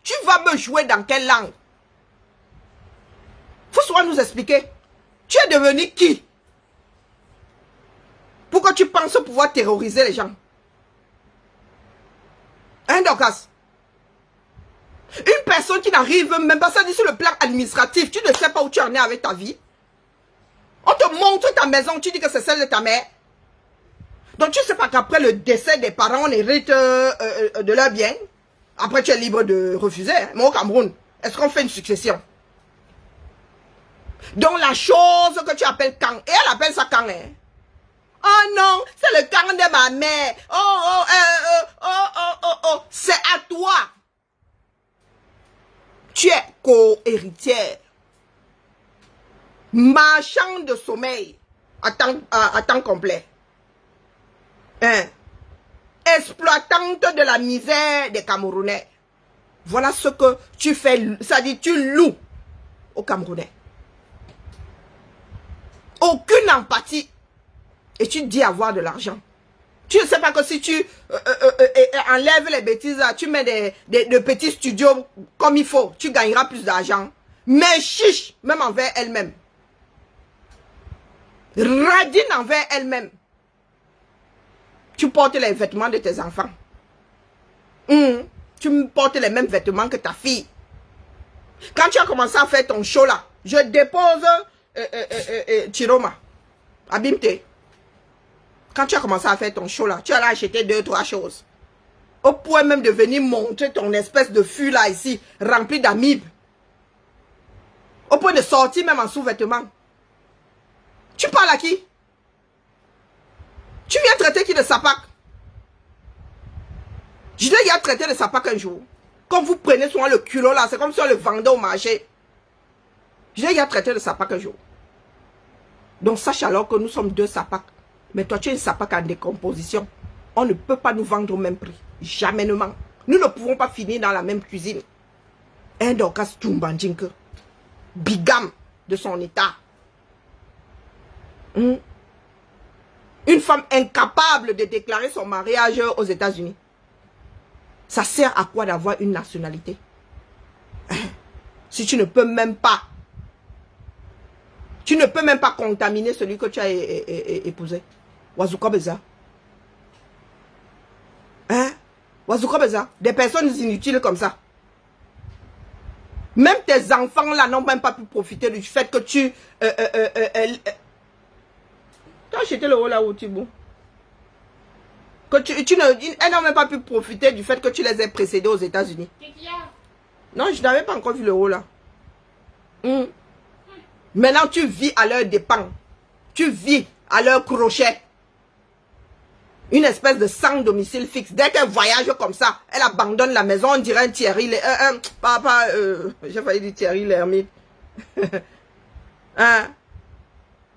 tu vas me jouer dans quelle langue? Faut souvent nous expliquer. Tu es devenu qui? Pourquoi tu penses pouvoir terroriser les gens? Hein, Dorcas? Une personne qui n'arrive même pas, ça dit sur le plan administratif, tu ne sais pas où tu en es avec ta vie. On te montre ta maison, tu dis que c'est celle de ta mère. Donc tu ne sais pas qu'après le décès des parents, on hérite de leurs biens. Après tu es libre de refuser. Hein. Mais au Cameroun, est-ce qu'on fait une succession? Donc la chose que tu appelles Kang, et elle appelle ça Kang. Hein? Oh non, c'est le Kang de ma mère. Oh, c'est à toi. Tu es co-héritière. Marchand de sommeil à temps complet. Hein? Exploitante de la misère des Camerounais. Voilà ce que tu fais. Ça dit, tu loues aux Camerounais. Aucune empathie. Et tu dis avoir de l'argent. Tu ne sais pas que si tu enlèves les bêtises, tu mets de petits studios comme il faut, tu gagneras plus d'argent. Mais chiche, même envers elle-même. Radine envers elle-même. Tu portes les vêtements de tes enfants. Tu portes les mêmes vêtements que ta fille. Quand tu as commencé à faire ton show là, je dépose Chiroma, Abimte. Quand tu as commencé à faire ton show là, tu allais acheter 2-3 choses. Au point même de venir montrer ton espèce de fût là ici, rempli d'amibes. Au point de sortir même en sous-vêtements. Tu parles à qui? Tu viens traiter qui de sapac? Je l'ai déjà traité de sapac un jour. Quand vous prenez souvent le culot là, c'est comme si on le vendait au marché. Je l'ai déjà traité de sapac un jour. Donc sache alors que nous sommes deux sapacs. Mais toi tu es une sapac en décomposition. On ne peut pas nous vendre au même prix. Jamainement. Nous ne pouvons pas finir dans la même cuisine. Un Dorcas Tchumbanjinke. Bigame de son état. Une femme incapable de déclarer son mariage aux États-Unis. Ça sert à quoi d'avoir une nationalité? Si tu ne peux même pas. Tu ne peux même pas contaminer celui que tu as épousé. Wazuka Beza. Des personnes inutiles comme ça. Même tes enfants là n'ont même pas pu profiter du fait que tu... T'as acheté le haut là où Thibaut? Que elles n'ont même pas pu profiter du fait que tu les aies précédés aux États-Unis. Non, je n'avais pas encore vu le haut là. Maintenant, tu vis à leur dépens. Tu vis à leur crochet. Une espèce de sans domicile fixe. Dès qu'elle voyage comme ça, elle abandonne la maison, on dirait un Thierry... j'ai failli dire Thierry l'ermite. Hein?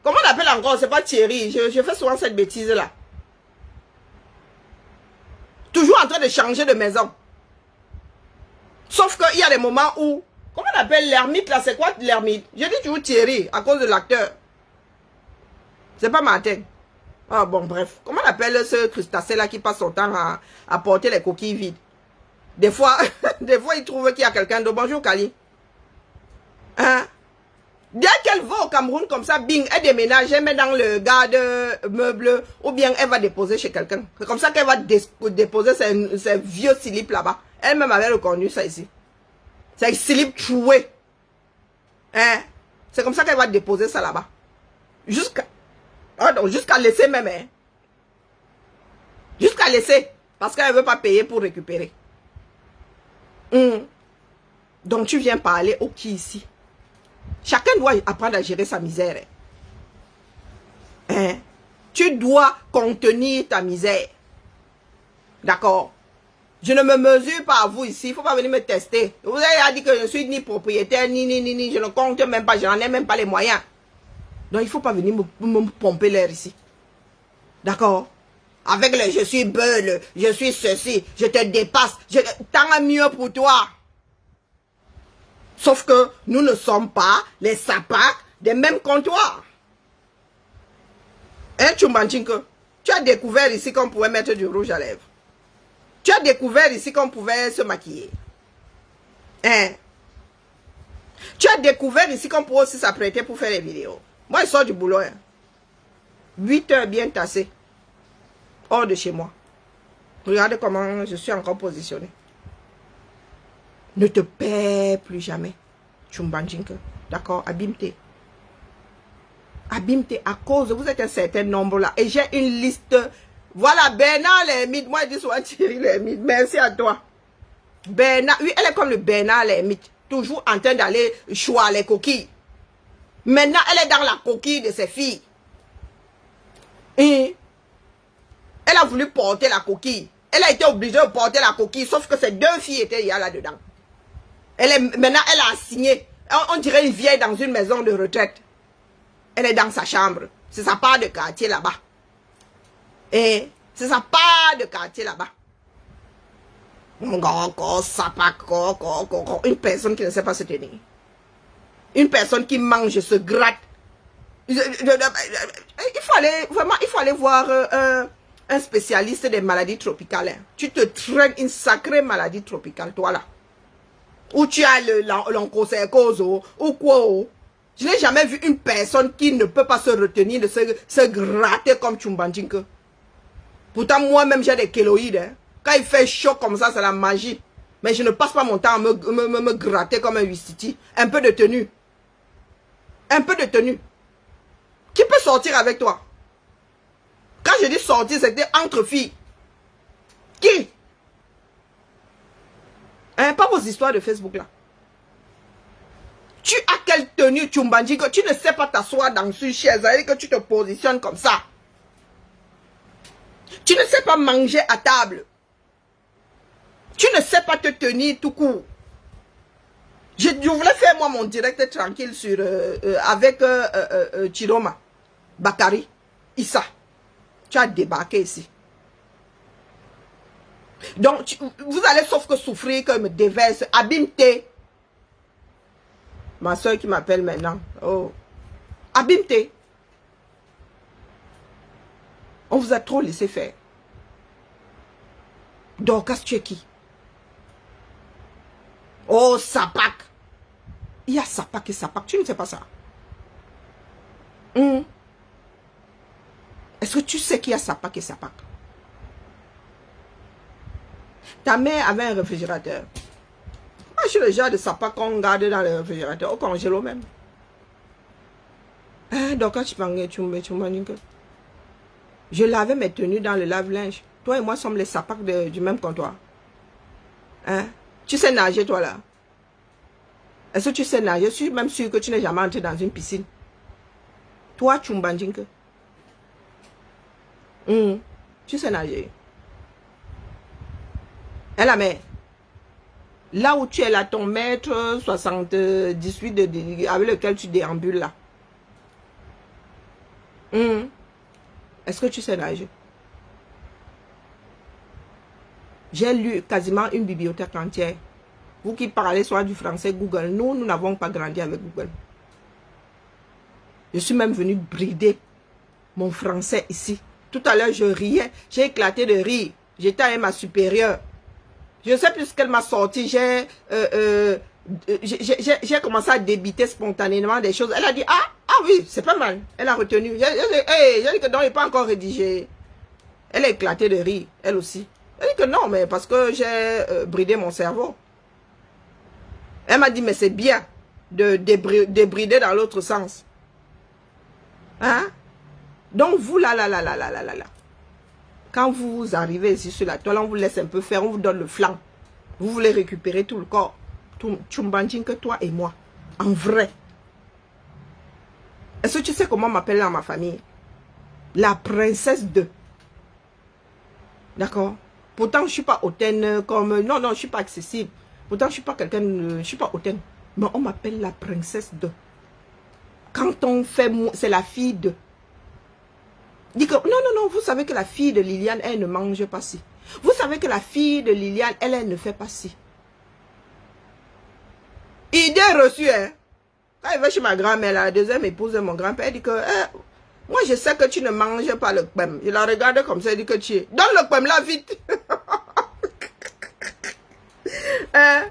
Comment on appelle encore? C'est pas Thierry. Je fais souvent cette bêtise-là. Toujours en train de changer de maison. Sauf qu'il y a des moments où... Comment on appelle l'ermite là? C'est quoi l'ermite? Je dis toujours Thierry à cause de l'acteur. C'est pas Martin. Ah bon, bref. Comment on appelle ce crustacé là qui passe son temps à porter les coquilles vides? Des fois, il trouve qu'il y a quelqu'un de bonjour Kali. Hein? Dès qu'elle va au Cameroun comme ça, bing, elle déménage, elle met dans le garde-meuble ou bien elle va déposer chez quelqu'un. C'est comme ça qu'elle va déposer ses vieux slips là-bas. Elle-même avait reconnu ça ici. C'est slip troué. Hein? C'est comme ça qu'elle va déposer ça là-bas. Jusqu'à laisser même. Hein? Jusqu'à laisser. Parce qu'elle ne veut pas payer pour récupérer. Donc tu viens parler au qui ici? Chacun doit apprendre à gérer sa misère. Hein? Tu dois contenir ta misère. D'accord? Je ne me mesure pas à vous ici. Il ne faut pas venir me tester. Vous avez dit que je ne suis ni propriétaire, ni. Je ne compte même pas. Je n'en ai même pas les moyens. Donc il ne faut pas venir me pomper l'air ici. D'accord? Avec le je suis beul, je suis ceci, je te dépasse. Tant mieux pour toi. Sauf que nous ne sommes pas les sapacs des mêmes comptoirs. Hein, Chumbanchinko? Tu as découvert ici qu'on pouvait mettre du rouge à lèvres. Tu as découvert ici qu'on pouvait se maquiller. Hein? Tu as découvert ici qu'on pouvait aussi s'apprêter pour faire des vidéos. Moi, je sors du boulot. Hein. 8 heures bien tassées. Hors de chez moi. Regardez comment je suis encore positionnée. Ne te perds plus jamais. Chumbanjinke. D'accord? Abimte. Abimte à cause, vous êtes un certain nombre là. Et j'ai une liste. Voilà, Bernard Lermite. Moi, je dis souvent Thierry Lermite. Merci à toi. Bernard, oui, elle est comme le Bernard Lermite. Toujours en train d'aller choisir les coquilles. Maintenant, elle est dans la coquille de ses filles. Et elle a voulu porter la coquille. Elle a été obligée de porter la coquille, sauf que ses 2 filles étaient là-dedans. Maintenant, elle a signé. On dirait une vieille dans une maison de retraite. Elle est dans sa chambre. C'est sa part de quartier là-bas. Et c'est sa part de quartier là-bas. Une personne qui ne sait pas se tenir. Une personne qui mange, se gratte. Il faut aller voir un spécialiste des maladies tropicales. Hein. Tu te traînes une sacrée maladie tropicale, toi là. Ou tu as l'onchocercose ou quoi. Je n'ai jamais vu une personne qui ne peut pas se retenir de se gratter comme Chumbanjinke. Pourtant, moi-même, j'ai des kéloïdes. Hein. Quand il fait chaud comme ça, c'est la magie. Mais je ne passe pas mon temps à me gratter comme un huistiti. Un peu de tenue. Un peu de tenue. Qui peut sortir avec toi? Quand je dis sortir, c'était entre filles. Qui? Hein, pas vos histoires de Facebook là. Tu as quelle tenue, Chumbanji, que tu ne sais pas t'asseoir dans une chaise, c'est-à-dire que tu te positionnes comme ça. Tu ne sais pas manger à table. Tu ne sais pas te tenir tout court. Je voulais faire moi mon direct tranquille sur avec Chiroma, Bakari, Issa. Tu as débarqué ici. Donc, vous allez sauf que souffrir, que me déverse, abîme-te. Ma soeur qui m'appelle maintenant. Oh. Abîme-te. On vous a trop laissé faire. Dorcas, tu es qui? Oh, Sapak. Il y a Sapak et Sapak. Tu ne sais pas ça. Est-ce que tu sais qu'il y a Sapak et Sapak? Ta mère avait un réfrigérateur. Moi, je suis le genre de sapin qu'on garde dans le réfrigérateur, au congélo même. Hein, donc quand tu manges, je lavais mes tenues dans le lave-linge. Toi et moi sommes les sapins du même comptoir. Hein? Tu sais nager, toi, là? Est-ce que tu sais nager? Je suis même sûr que tu n'es jamais entré dans une piscine. Toi, Chumbanjinke. Tu sais nager. Et la mère, là où tu es là, ton mètre 78 avec lequel tu déambules là. Est-ce que tu sais nager? J'ai lu quasiment une bibliothèque entière. Vous qui parlez soit du français Google, nous n'avons pas grandi avec Google. Je suis même venu brider mon français ici. Tout à l'heure, je riais. J'ai éclaté de rire. J'étais avec ma supérieure. Je ne sais plus ce qu'elle m'a sorti. J'ai commencé à débiter spontanément des choses. Elle a dit, ah oui, c'est pas mal. Elle a retenu. J'ai dit que non, il n'est pas encore rédigé. Elle a éclaté de rire, elle aussi. Elle dit que non, mais parce que j'ai bridé mon cerveau. Elle m'a dit, mais c'est bien de débrider dans l'autre sens. Hein? Donc, vous, là. Quand vous arrivez ici sur la toile, on vous laisse un peu faire, on vous donne le flanc. Vous voulez récupérer tout le corps. Chumbanjin que toi et moi. En vrai. Est-ce que tu sais comment on m'appelle dans ma famille? La princesse de. D'accord? Pourtant, je ne suis pas hautaine comme... Non, je ne suis pas accessible. Pourtant, je ne suis pas quelqu'un... Je ne suis pas hautaine. Mais on m'appelle la princesse de. Quand on fait... C'est la fille de. Dit que... Non, vous savez que la fille de Liliane, elle ne mange pas ci. Vous savez que la fille de Liliane, elle ne fait pas ci. Idée reçue, hein. Quand elle va chez ma grand-mère, la deuxième épouse de mon grand-père, elle dit que... moi, je sais que tu ne manges pas le pem. Je la regarde comme ça, elle dit que tu es... Donne le pem là, vite.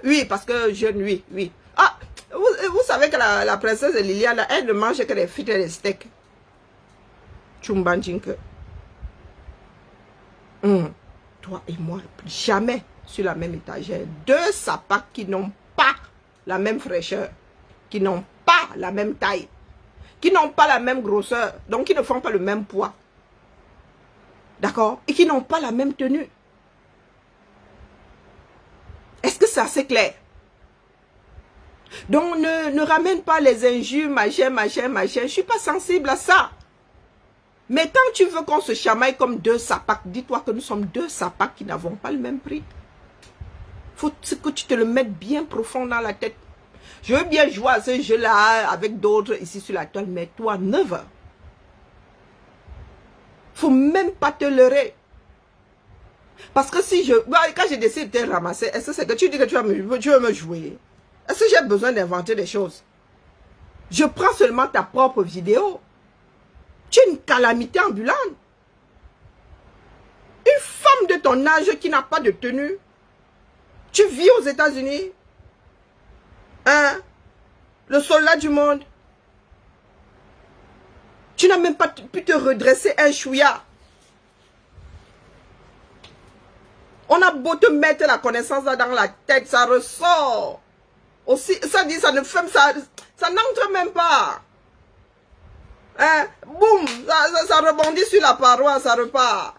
Oui, parce que jeune, oui. Ah, vous savez que la princesse de Liliane, elle ne mange que des frites et des steaks. Chumbanjinke. Toi et moi, jamais sur la même étagère. Deux sapins qui n'ont pas la même fraîcheur, qui n'ont pas la même taille, qui n'ont pas la même grosseur, donc qui ne font pas le même poids. D'accord? Et qui n'ont pas la même tenue. Est-ce que c'est assez clair? Donc, ne ramène pas les injures, machin. Je ne suis pas sensible à ça. Mais quand tu veux qu'on se chamaille comme deux sapacs, dis-toi que nous sommes deux sapacs qui n'avons pas le même prix. Faut que tu te le mettes bien profond dans la tête. Je veux bien jouer à ce jeu-là avec d'autres ici sur la toile, mais toi, never. Faut même pas te leurrer. Parce que si quand j'ai décidé de te ramasser, est-ce que c'est que tu dis que tu veux me jouer? Est-ce que j'ai besoin d'inventer des choses? Je prends seulement ta propre vidéo. Tu es une calamité ambulante. Une femme de ton âge qui n'a pas de tenue. Tu vis aux États-Unis. Hein? Le soldat du monde. Tu n'as même pas pu te redresser un chouïa. On a beau te mettre la connaissance là dans la tête, ça ressort. Aussi, ça dit, ça ne fait, ça n'entre même pas. Hein? Boum, ça rebondit sur la paroi, ça repart.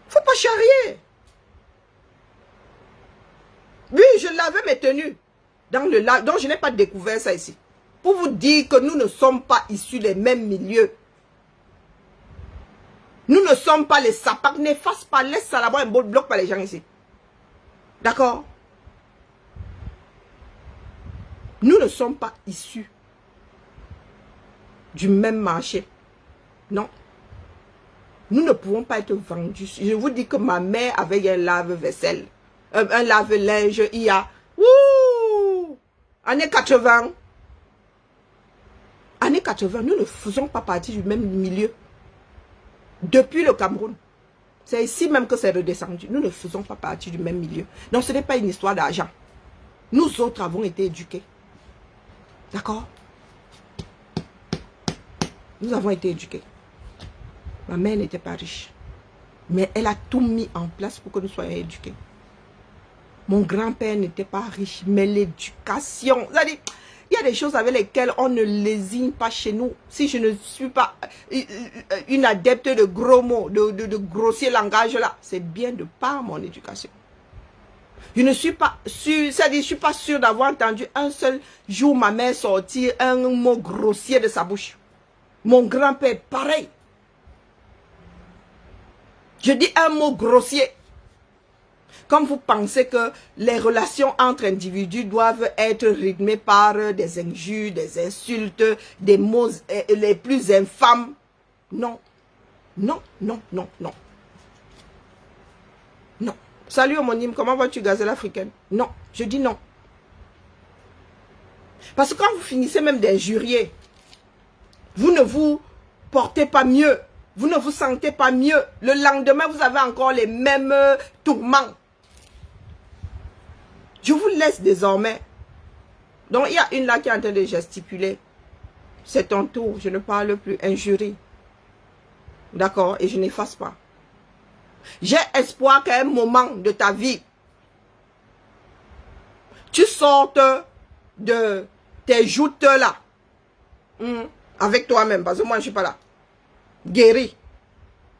Faut pas charrier. Oui, je lavais mes tenues dans le lac, donc je n'ai pas découvert ça ici. Pour vous dire que nous ne sommes pas issus des mêmes milieux. Nous ne sommes pas les sapacs, n'efface pas, laisse ça là-bas, un beau bloc pas les gens ici. D'accord? Nous ne sommes pas issus du même marché. Non. Nous ne pouvons pas être vendus. Je vous dis que ma mère avait un lave-vaisselle. Un lave-linge, il y a... années 80. Années 80, nous ne faisons pas partie du même milieu. Depuis le Cameroun. C'est ici même que c'est redescendu. Nous ne faisons pas partie du même milieu. Donc ce n'est pas une histoire d'argent. Nous autres avons été éduqués. D'accord? Nous avons été éduqués. Ma mère n'était pas riche. Mais elle a tout mis en place pour que nous soyons éduqués. Mon grand-père n'était pas riche, mais l'éducation, c'est-à-dire, il y a des choses avec lesquelles on ne lésine pas chez nous. Si je ne suis pas une adepte de gros mots, de grossier langage là, c'est bien de par mon éducation. Je ne suis pas sûre, c'est-à-dire, je suis pas sûre d'avoir entendu un seul jour ma mère sortir un mot grossier de sa bouche. Mon grand-père, pareil. Je dis un mot grossier. Comme vous pensez que les relations entre individus doivent être rythmées par des injures, des insultes, des mots les plus infâmes. Non. Non, non, non, non. Non. Salut homonyme, comment vas-tu, gazelle africaine? Non, je dis non. Parce que quand vous finissez même d'injurier, vous ne vous portez pas mieux. Vous ne vous sentez pas mieux. Le lendemain, vous avez encore les mêmes tourments. Je vous laisse désormais. Donc, il y a une là qui est en train de gesticuler. C'est ton tour. Je ne parle plus. Injurie. D'accord? Et je n'efface pas. J'ai espoir qu'à un moment de ta vie, tu sortes de tes joutes là. Avec toi-même. Parce que moi, je ne suis pas là. Guéri.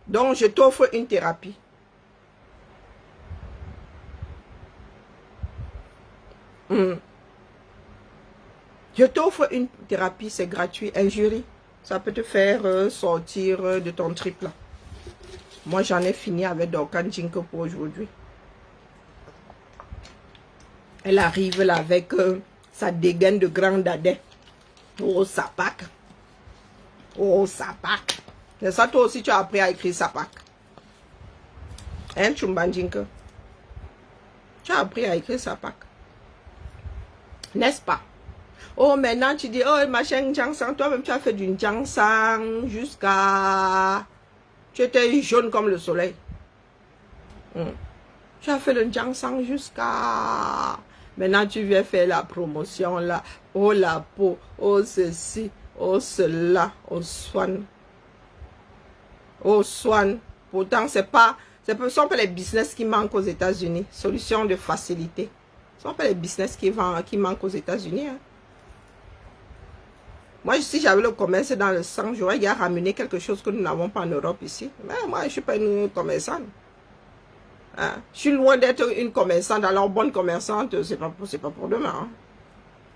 Donc, je t'offre une thérapie. Je t'offre une thérapie, c'est gratuit, injurie. Ça peut te faire sortir de ton trip là. Moi, j'en ai fini avec Dorcan Jinko pour aujourd'hui. Elle arrive là avec sa dégaine de grand dadais. Oh, Sapak. Oh, Sapak. C'est ça, toi aussi, tu as appris à écrire Sapak. Hein, Chumban Jinko? Tu as appris à écrire Sapak. N'est-ce pas? Oh, maintenant tu dis, oh, machin, Jiangsang, toi-même tu as fait du Jiangsang jusqu'à... Tu étais jaune comme le soleil. Tu as fait le Jiangsang jusqu'à... Maintenant tu viens faire la promotion là. Oh, la peau, oh, ceci, oh, cela, oh, Swan. Oh, Swan. Pourtant, ce ne sont pas les business qui manquent aux États-Unis. Solution de facilité. Ce ne sont pas les business qui manquent aux États-Unis. Hein. Moi, si j'avais le commerce dans le sang, j'aurais déjà ramené quelque chose que nous n'avons pas en Europe ici. Mais moi, je ne suis pas une commerçante. Hein. Je suis loin d'être une commerçante. Alors, bonne commerçante, ce n'est pas pour demain. Hein.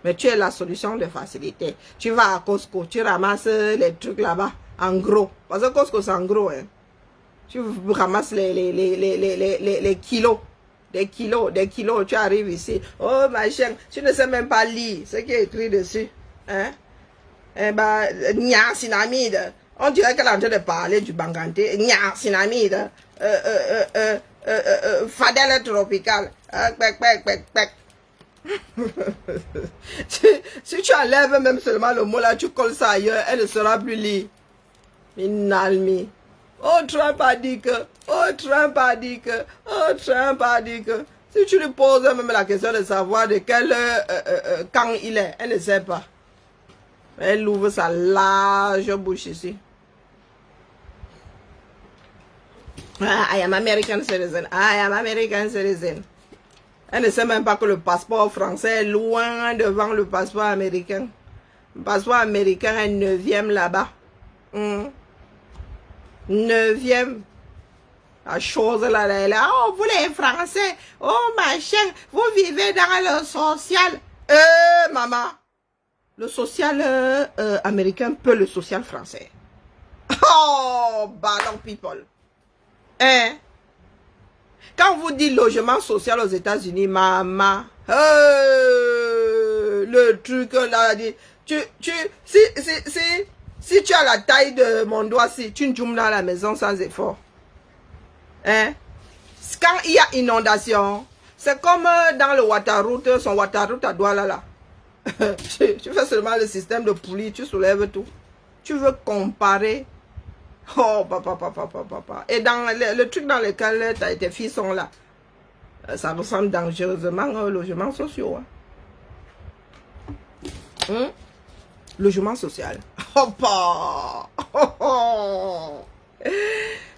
Mais tu es la solution de facilité. Tu vas à Costco, tu ramasses les trucs là-bas, en gros. Parce que Costco, c'est en gros. Hein. Tu ramasses les kilos. Des kilos, tu arrives ici. Oh, ma chaîne, tu ne sais même pas lire ce qui est écrit dessus. Hein? Eh ben, niacinamide. On dirait qu'elle est en train de parler du banganté. Niacinamide. Fadelle tropicale. Si tu enlèves même seulement le mot là, tu colles ça ailleurs, elle ne sera plus lire. Minalmi. Oh, Trump a dit que, oh, Trump a dit que, oh, Trump a dit que. Si tu lui poses même la question de savoir de quel camp il est, elle ne sait pas. Elle ouvre sa large bouche ici. I am American citizen. I am American citizen. Elle ne sait même pas que le passeport français est loin devant le passeport américain. Le passeport américain est 9e là-bas. 9e. La chose là, là, oh, vous les Français, oh machin, vous vivez dans le social. Maman, le social américain peut le social français. Oh, ballon people. Hein? Quand vous dites logement social aux États-Unis, maman, le truc là, si tu as la taille de mon doigt, si tu ne joues dans la maison sans effort. Hein? Quand il y a inondation, c'est comme dans le Waterroute, son Waterroute à Douala là. Tu fais seulement le système de poulie, tu soulèves tout. Tu veux comparer. Oh, papa. Et dans le truc dans lequel tes filles sont là, ça ressemble dangereusement aux logements sociaux. Hein? Logement social.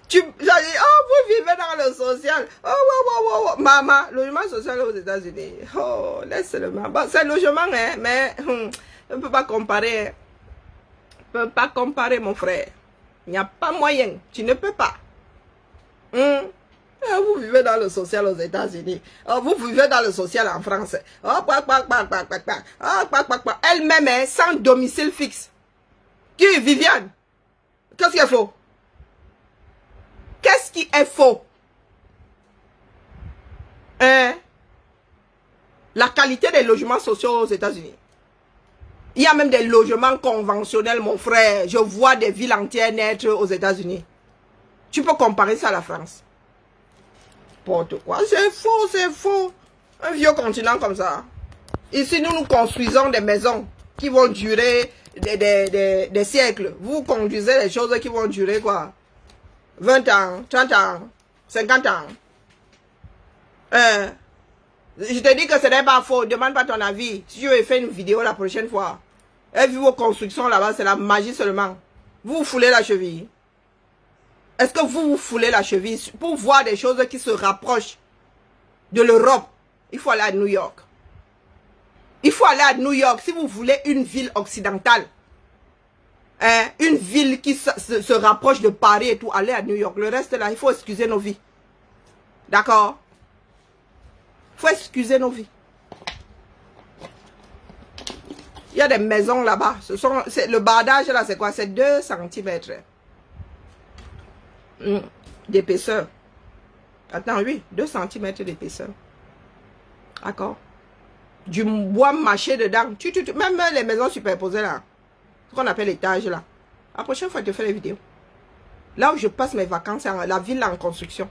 Tu, oh, vous vivez dans le social. Oh, maman, logement social aux États-Unis. Oh, laisse seulement. Bon, c'est logement, hein, mais on ne peut pas comparer. On ne peut pas comparer, mon frère. Il n'y a pas moyen. Tu ne peux pas. Vous vivez dans le social aux États-Unis. Oh, vous vivez dans le social en France. Oh, elle-même est sans domicile fixe. Qui, Viviane? Qu'est-ce qu'il faut? Qu'est-ce qui est faux? Hein? La qualité des logements sociaux aux États-Unis. Il y a même des logements conventionnels, mon frère. Je vois des villes entières naître aux États-Unis. Tu peux comparer ça à la France. N'importe quoi. C'est faux, c'est faux. Un vieux continent comme ça. Ici, nous construisons des maisons qui vont durer des siècles. Vous conduisez des choses qui vont durer quoi? 20 ans, 30 ans, 50 ans. Je te dis que ce n'est pas faux. Demande pas ton avis. Si je vais faire une vidéo la prochaine fois. Et vu vos constructions là-bas, c'est la magie seulement. Vous foulez la cheville. Est-ce que vous foulez la cheville? Pour voir des choses qui se rapprochent de l'Europe, il faut aller à New York. Il faut aller à New York si vous voulez une ville occidentale. Une ville qui se rapproche de Paris et tout, allez à New York. Le reste là, il faut excuser nos vies. D'accord? Il faut excuser nos vies. Il y a des maisons là-bas. Le bardage là, c'est quoi? C'est 2 cm d'épaisseur. Attends, oui, 2 cm d'épaisseur. D'accord? Du bois mâché dedans. Même les maisons superposées là. Ce qu'on appelle l'étage là. La prochaine fois, je te fais les vidéos. Là où je passe mes vacances, c'est la ville en construction.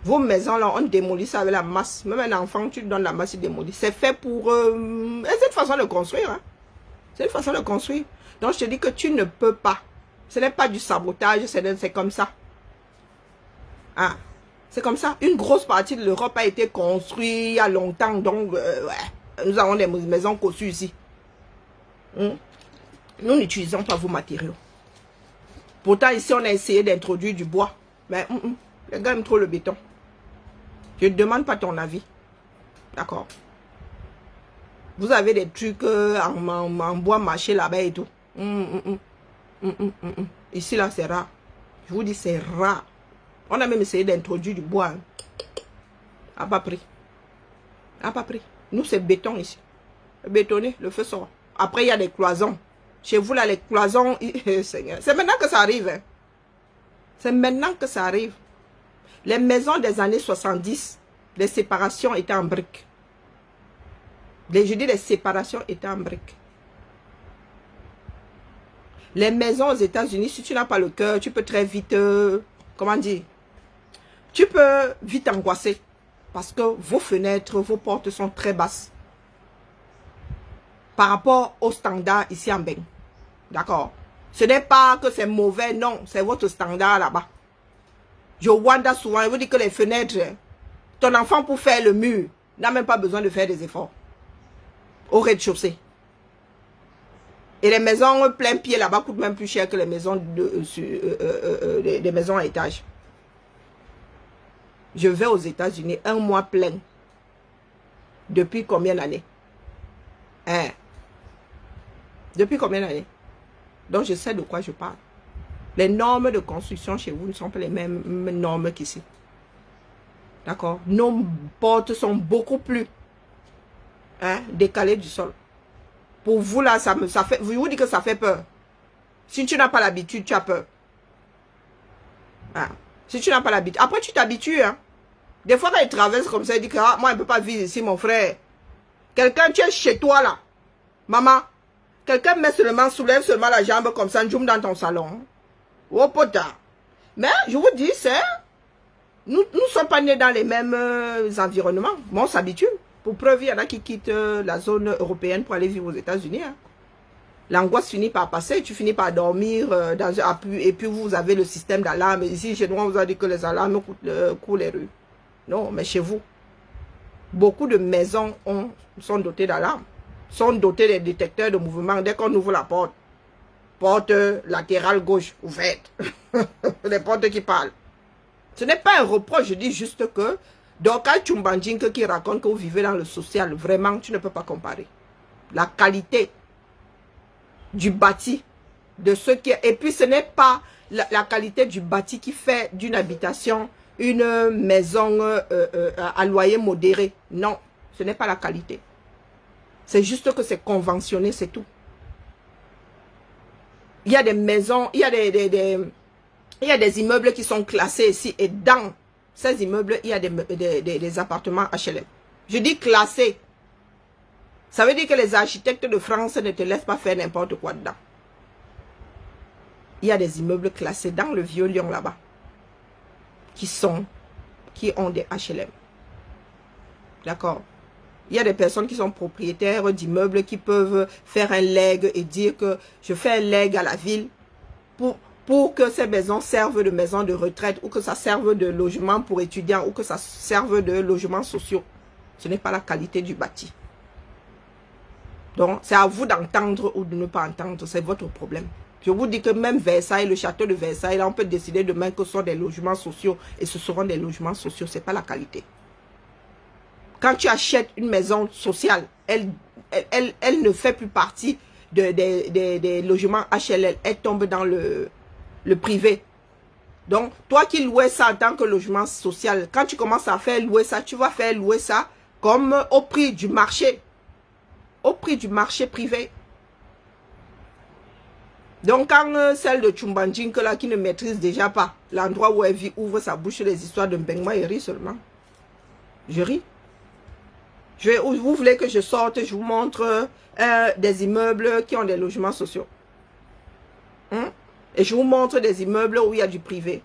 Vos maisons là, on démolit ça avec la masse. Même un enfant, tu lui donnes la masse, il démolit. C'est fait pour... c'est une façon de construire. Hein? C'est une façon de construire. Donc je te dis que tu ne peux pas. Ce n'est pas du sabotage, c'est comme ça. Ah, c'est comme ça. Une grosse partie de l'Europe a été construite il y a longtemps. Donc, ouais, nous avons des maisons cossues ici. Nous n'utilisons pas vos matériaux. Pourtant, ici, on a essayé d'introduire du bois. Mais les gars aiment trop le béton. Je ne demande pas ton avis. D'accord? Vous avez des trucs en bois mâché là-bas et tout. Ici, là, c'est rare. Je vous dis, c'est rare. On a même essayé d'introduire du bois. A pas pris. A pas pris. Nous, c'est béton ici. Bétonné, le feu sort. Après, il y a des cloisons. Chez vous, là, les cloisons... C'est maintenant que ça arrive. Hein. C'est maintenant que ça arrive. Les maisons des années 70, les séparations étaient en briques. Je dis les séparations étaient en briques. Les maisons aux États-Unis, si tu n'as pas le cœur, tu peux très vite... comment dire? Tu peux vite angoisser. Parce que vos fenêtres, vos portes sont très basses. Par rapport aux standards ici en Beng. D'accord? Ce n'est pas que c'est mauvais, non. C'est votre standard là-bas. Je vois souvent, je vous dis que les fenêtres, ton enfant pour faire le mur, n'a même pas besoin de faire des efforts. Au rez-de-chaussée. Et les maisons plein pied là-bas coûtent même plus cher que les maisons, les maisons à étage. Je vais aux États-Unis 1 mois plein. Depuis combien d'années? Hein? Depuis combien d'années? Donc je sais de quoi je parle. Les normes de construction chez vous ne sont pas les mêmes normes qu'ici. D'accord? Nos portes sont beaucoup plus décalées du sol. Pour vous là, ça fait, je vous dis que ça fait peur. Si tu n'as pas l'habitude, tu as peur. Ah. Si tu n'as pas l'habitude. Après, tu t'habitues. Hein? Des fois, quand ils traversent comme ça, ils disent que moi, je ne peux pas vivre ici, mon frère. Quelqu'un, tu es chez toi là. Maman, quelqu'un soulève seulement la jambe comme ça, joue dans ton salon. Oh, pota. Mais, je vous dis, c'est... Nous ne sommes pas nés dans les mêmes environnements. Mais on s'habitue. Pour preuve, il y en a qui quittent la zone européenne pour aller vivre aux États-Unis. Hein. L'angoisse finit par passer, tu finis par dormir dans un appui, et puis vous avez le système d'alarme. Ici, chez nous, on vous a dit que les alarmes courent les rues. Non, mais chez vous, beaucoup de maisons sont dotées d'alarmes, sont dotées des détecteurs de mouvement dès qu'on ouvre la porte. porte latérale gauche ouverte. Les portes qui parlent. Ce n'est pas un reproche, je dis juste que donc à Chumbandjinke qui raconte que vous vivez dans le social, vraiment, tu ne peux pas comparer. La qualité du bâti, de ce qui est... Et puis ce n'est pas la qualité du bâti qui fait d'une habitation une maison à loyer modéré. Non, ce n'est pas la qualité. C'est juste que c'est conventionné, c'est tout. Il y a des maisons, il y a des immeubles qui sont classés ici. Et dans ces immeubles, il y a des appartements HLM. Je dis classés. Ça veut dire que les architectes de France ne te laissent pas faire n'importe quoi dedans. Il y a des immeubles classés dans le Vieux Lyon là-bas. Qui ont des HLM. D'accord? Il y a des personnes qui sont propriétaires d'immeubles qui peuvent faire un legs et dire que je fais un leg à la ville pour que ces maisons servent de maisons de retraite ou que ça serve de logement pour étudiants ou que ça serve de logements sociaux. Ce n'est pas la qualité du bâti. Donc, c'est à vous d'entendre ou de ne pas entendre. C'est votre problème. Je vous dis que même Versailles, le château de Versailles, là, on peut décider demain que ce sont des logements sociaux et ce seront des logements sociaux. Ce n'est pas la qualité. Quand tu achètes une maison sociale, elle ne fait plus partie des logements HLL. Elle tombe dans le privé. Donc, toi qui louais ça en tant que logement social, quand tu commences à faire louer ça, tu vas faire louer ça comme au prix du marché. Au prix du marché privé. Donc, quand celle de Chumbandjinke là, qui ne maîtrise déjà pas l'endroit où elle vit, ouvre sa bouche les histoires de Mbengma et rit seulement. Je ris. Vous voulez que je sorte, je vous montre des immeubles qui ont des logements sociaux. Et je vous montre des immeubles où il y a du privé.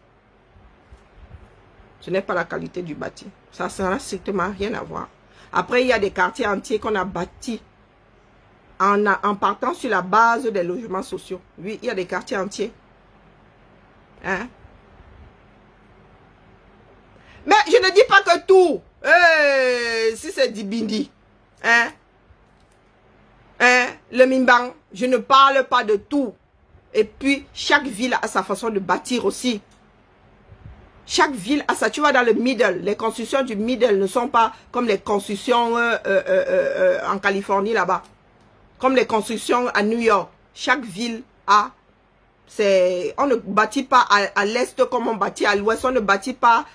Ce n'est pas la qualité du bâti. Ça n'a strictement rien à voir. Après, il y a des quartiers entiers qu'on a bâtis en partant sur la base des logements sociaux. Oui, il y a des quartiers entiers. Hein? Mais je ne dis pas que tout. Si c'est Dibindi. Hein? Hein? Le Mimbang. Je ne parle pas de tout. Et puis, chaque ville a sa façon de bâtir aussi. Chaque ville a ça. Tu vois, dans le middle, les constructions du middle ne sont pas comme les constructions en Californie là-bas. Comme les constructions à New York. Chaque ville a... On ne bâtit pas à l'est comme on bâtit à l'ouest. On ne bâtit pas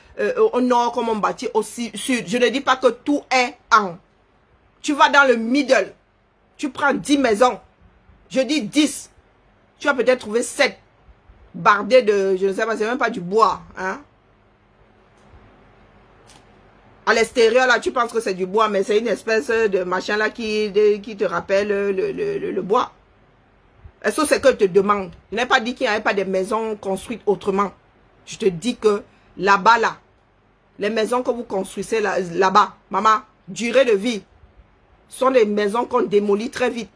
au nord comme on bâtit au sud. Je ne dis pas que tout est en. Tu vas dans le middle. Tu prends 10 maisons. Je dis 10. Tu vas peut-être trouver 7 bardés de... Je ne sais pas, c'est même pas du bois. Hein? À l'extérieur, là, tu penses que c'est du bois, mais c'est une espèce de machin là qui te rappelle le bois. Est-ce que c'est que je te demande? Je n'ai pas dit qu'il n'y avait pas des maisons construites autrement. Je te dis que là-bas, là, les maisons que vous construisez là-bas, maman, durée de vie, sont des maisons qu'on démolit très vite.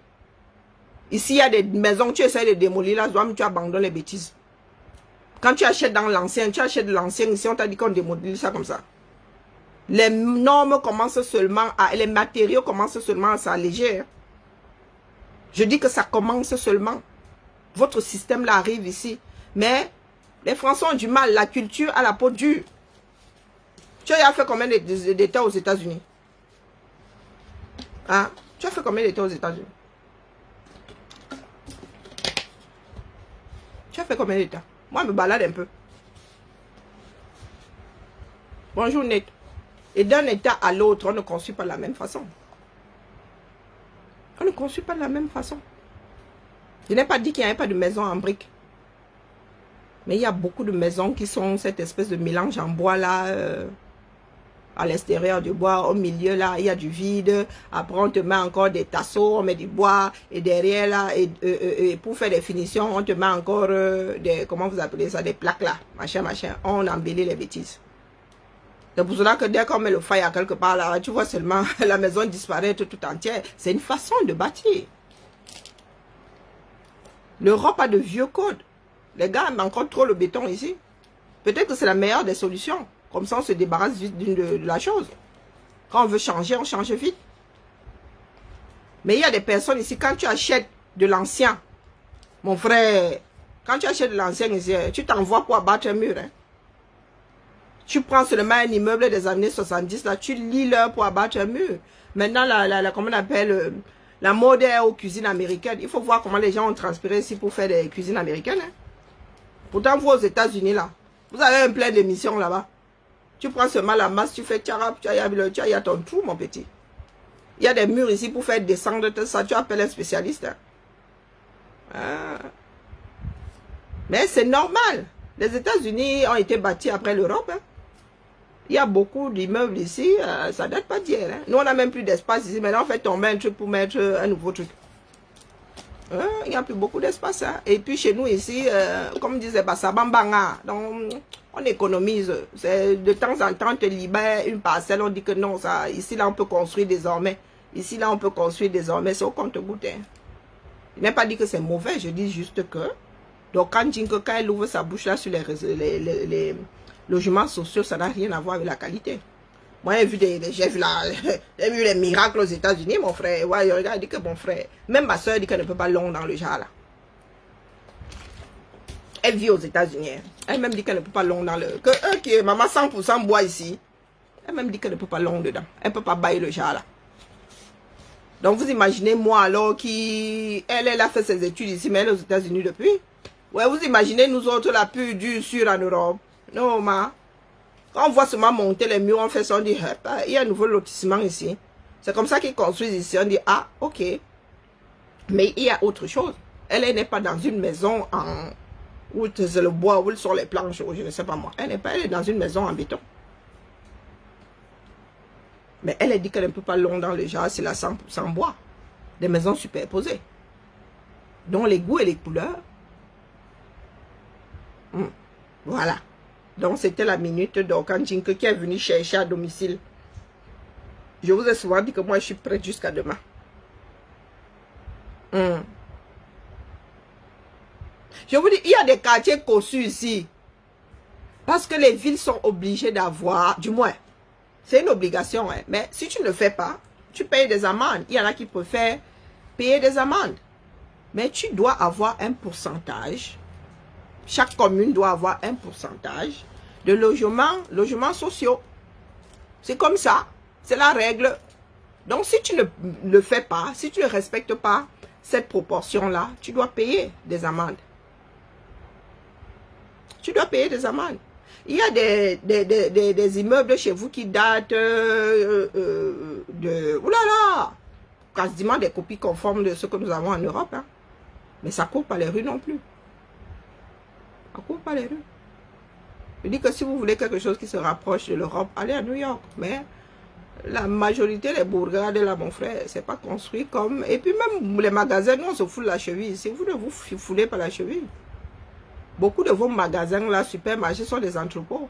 Ici, il y a des maisons que tu essaies de démolir, là, tu abandonnes les bêtises. Quand tu achètes dans l'ancien, tu achètes de l'ancien, ici, on t'a dit qu'on démolit ça comme ça. Les normes commencent seulement les matériaux commencent seulement à s'alléger. Je dis que ça commence seulement. Votre système là arrive ici. Mais les Français ont du mal. La culture à la peau dure. Tu as fait combien d'États aux États-Unis? Hein? Tu as fait combien d'États aux États-Unis? Tu as fait combien d'États? Moi, je me balade un peu. Bonjour, Net. Et d'un État à l'autre, on ne construit pas de la même façon. On ne construit pas de la même façon. Je n'ai pas dit qu'il n'y avait pas de maison en briques. Mais il y a beaucoup de maisons qui sont cette espèce de mélange en bois là. À l'extérieur du bois, au milieu là, il y a du vide. Après, on te met encore des tasseaux, on met du bois. Et derrière là, et pour faire des finitions, on te met encore des, comment vous appelez ça, des plaques là. Machin, machin. On embellit les bêtises. C'est pour cela que dès qu'on met le feu à quelque part là, tu vois seulement la maison disparaître tout entière. C'est une façon de bâtir. L'Europe a de vieux codes. Les gars aiment encore trop le béton ici. Peut-être que c'est la meilleure des solutions. Comme ça, on se débarrasse vite de la chose. Quand on veut changer, on change vite. Mais il y a des personnes ici, quand tu achètes de l'ancien, Mon frère, quand tu achètes de l'ancien ici, tu t'envoies pour abattre un mur. Hein. Tu prends seulement un immeuble des années 70, là, tu lis l'heure pour abattre un mur. Maintenant, comment on appelle, la mode est aux cuisines américaines. Il faut voir comment les gens ont transpiré ici pour faire des cuisines américaines. Hein. Pourtant, vous aux États-Unis, là, vous avez un plein d'émissions là-bas. Tu prends seulement la masse, tu fais tcharap, tu as ton trou, mon petit. Il y a des murs ici pour faire descendre ça. Tu appelles un spécialiste. Hein. Ah. Mais c'est normal. Les États-Unis ont été bâtis après l'Europe. Hein. Il y a beaucoup d'immeubles ici. Ça date pas d'hier. Hein. Nous, on n'a même plus d'espace ici. Maintenant, on fait tomber un truc pour mettre un nouveau truc. Il n'y a plus beaucoup d'espace. Hein. Et puis, chez nous, ici, comme disait Bassabambanga, donc on économise. De temps en temps, on te libère une parcelle. On dit que non, ça, ici, là, on peut construire désormais. Ici, là, on peut construire désormais. C'est au compte-goutte. Hein. Je n'ai pas dit que c'est mauvais. Je dis juste que... Donc, quand elle ouvre sa bouche là sur les logements sociaux, ça n'a rien à voir avec la qualité. Moi, j'ai vu vu les miracles aux États-Unis, mon frère. Ouais, regarde, dit que mon frère, même ma soeur dit qu'elle ne peut pas long dans le genre là. Elle vit aux États-Unis. Elle même dit qu'elle ne peut pas long dans le... Que maman 100% bois ici. Elle même dit qu'elle ne peut pas long dedans. Elle ne peut pas bailler le genre là. Donc, vous imaginez moi alors elle a fait ses études ici, mais elle est aux États-Unis depuis. Ouais, vous imaginez nous autres la plus dure sur en Europe. Non, ma. Quand on voit seulement monter les murs, on fait ça, on dit, il y a un nouveau lotissement ici. C'est comme ça qu'ils construisent ici. On dit, ah, ok. Mais il y a autre chose. Elle n'est pas dans une maison où c'est le bois, où sont les planches, ou je ne sais pas moi. Elle est dans une maison en béton. Mais elle a dit qu'elle ne peut pas long dans le genre, c'est la 100% bois. Des maisons superposées. Dont les goûts et les couleurs. Voilà. Donc, c'était la minute d'Orkanjinke qui est venu chercher à domicile. Je vous ai souvent dit que moi, je suis prête jusqu'à demain. Je vous dis, il y a des quartiers cossus ici. Parce que les villes sont obligées d'avoir, du moins, c'est une obligation. Hein, mais si tu ne le fais pas, tu payes des amendes. Il y en a qui préfèrent payer des amendes. Mais tu dois avoir un pourcentage. Chaque commune doit avoir un pourcentage de logements sociaux. C'est comme ça. C'est la règle. Donc, si tu ne le fais pas, si tu ne respectes pas cette proportion-là, tu dois payer des amendes. Tu dois payer des amendes. Il y a des immeubles chez vous qui datent de... Oulala! Quasiment des copies conformes de ce que nous avons en Europe. Hein. Mais ça ne court pas les rues non plus. Ça ne court pas les rues. Je dis que si vous voulez quelque chose qui se rapproche de l'Europe, allez à New York. Mais la majorité des bourgades, là, mon frère, c'est pas construit comme... Et puis même les magasins, nous, on se fout de la cheville. Si vous ne vous foulez pas la cheville. Beaucoup de vos magasins, là, supermarchés, sont des entrepôts.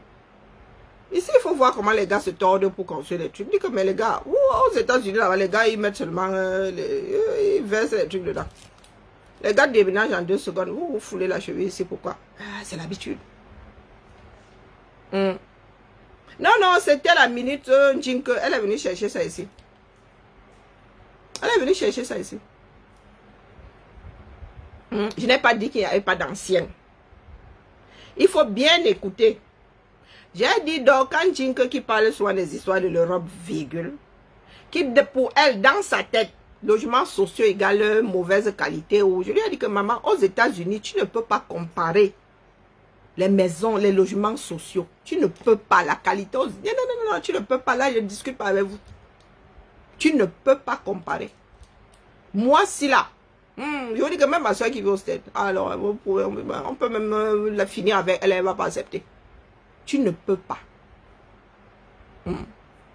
Ici, il faut voir comment les gars se tordent pour construire les trucs. Je dis que, mais les gars, aux États-Unis, là, les gars, ils mettent seulement... ils versent les trucs dedans. Les gars déménagent en 2 secondes. Vous foulez la cheville ici, pourquoi? C'est l'habitude. Non, non, c'était la minute Jinke. Elle est venue chercher ça ici. Elle est venue chercher ça ici. Je n'ai pas dit qu'il n'y avait pas d'anciens. Il faut bien écouter. J'ai dit donc, quand Jinke qui parle souvent des histoires de l'Europe, virgule, qui pour elle, dans sa tête, logements sociaux égale mauvaise qualité. Je lui ai dit que maman, aux États-Unis, tu ne peux pas comparer les maisons, les logements sociaux. Tu ne peux pas. La qualité... Non, non, tu ne peux pas. Là, je ne discute pas avec vous. Tu ne peux pas comparer. Moi, si là, je dis que même ma soeur qui vit au stade, alors, on peut même la finir avec elle, elle ne va pas accepter. Tu ne peux pas.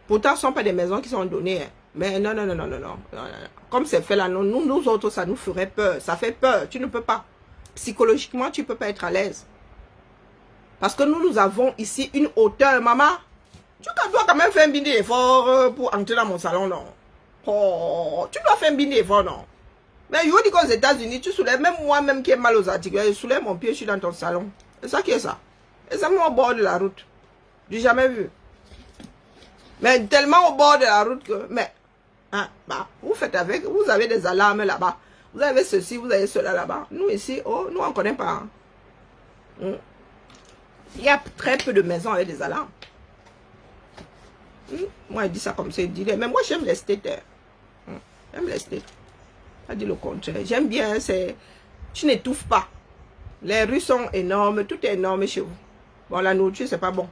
Pourtant, ce ne sont pas des maisons qui sont données. Hein. Mais non. Comme c'est fait là, nous autres, ça nous ferait peur. Ça fait peur. Tu ne peux pas. Psychologiquement, tu ne peux pas être à l'aise. Parce que nous avons ici une hauteur, maman. Tu dois quand même faire un bindi d'effort pour entrer dans mon salon, non? Oh, tu dois faire un bindi d'effort, non? Mais je vous dis qu'aux États-Unis, tu soulèves, même moi-même qui ai mal aux articulations, je soulève mon pied, je suis dans ton salon. C'est ça qui est ça. Et c'est moi au bord de la route. Je n'ai jamais vu. Mais tellement au bord de la route que... Mais, hein, bah, vous faites avec, vous avez des alarmes là-bas. Vous avez ceci, vous avez cela là-bas. Nous ici, oh, nous on ne connaît pas. Hein. Il y a très peu de maisons avec des alarmes. Moi, il dit ça comme ça, il dit, mais moi j'aime les states. J'aime les states. Il dit le contraire. J'aime bien, c'est... Tu n'étouffes pas. Les rues sont énormes, tout est énorme chez vous. Bon, la nourriture, c'est pas bon.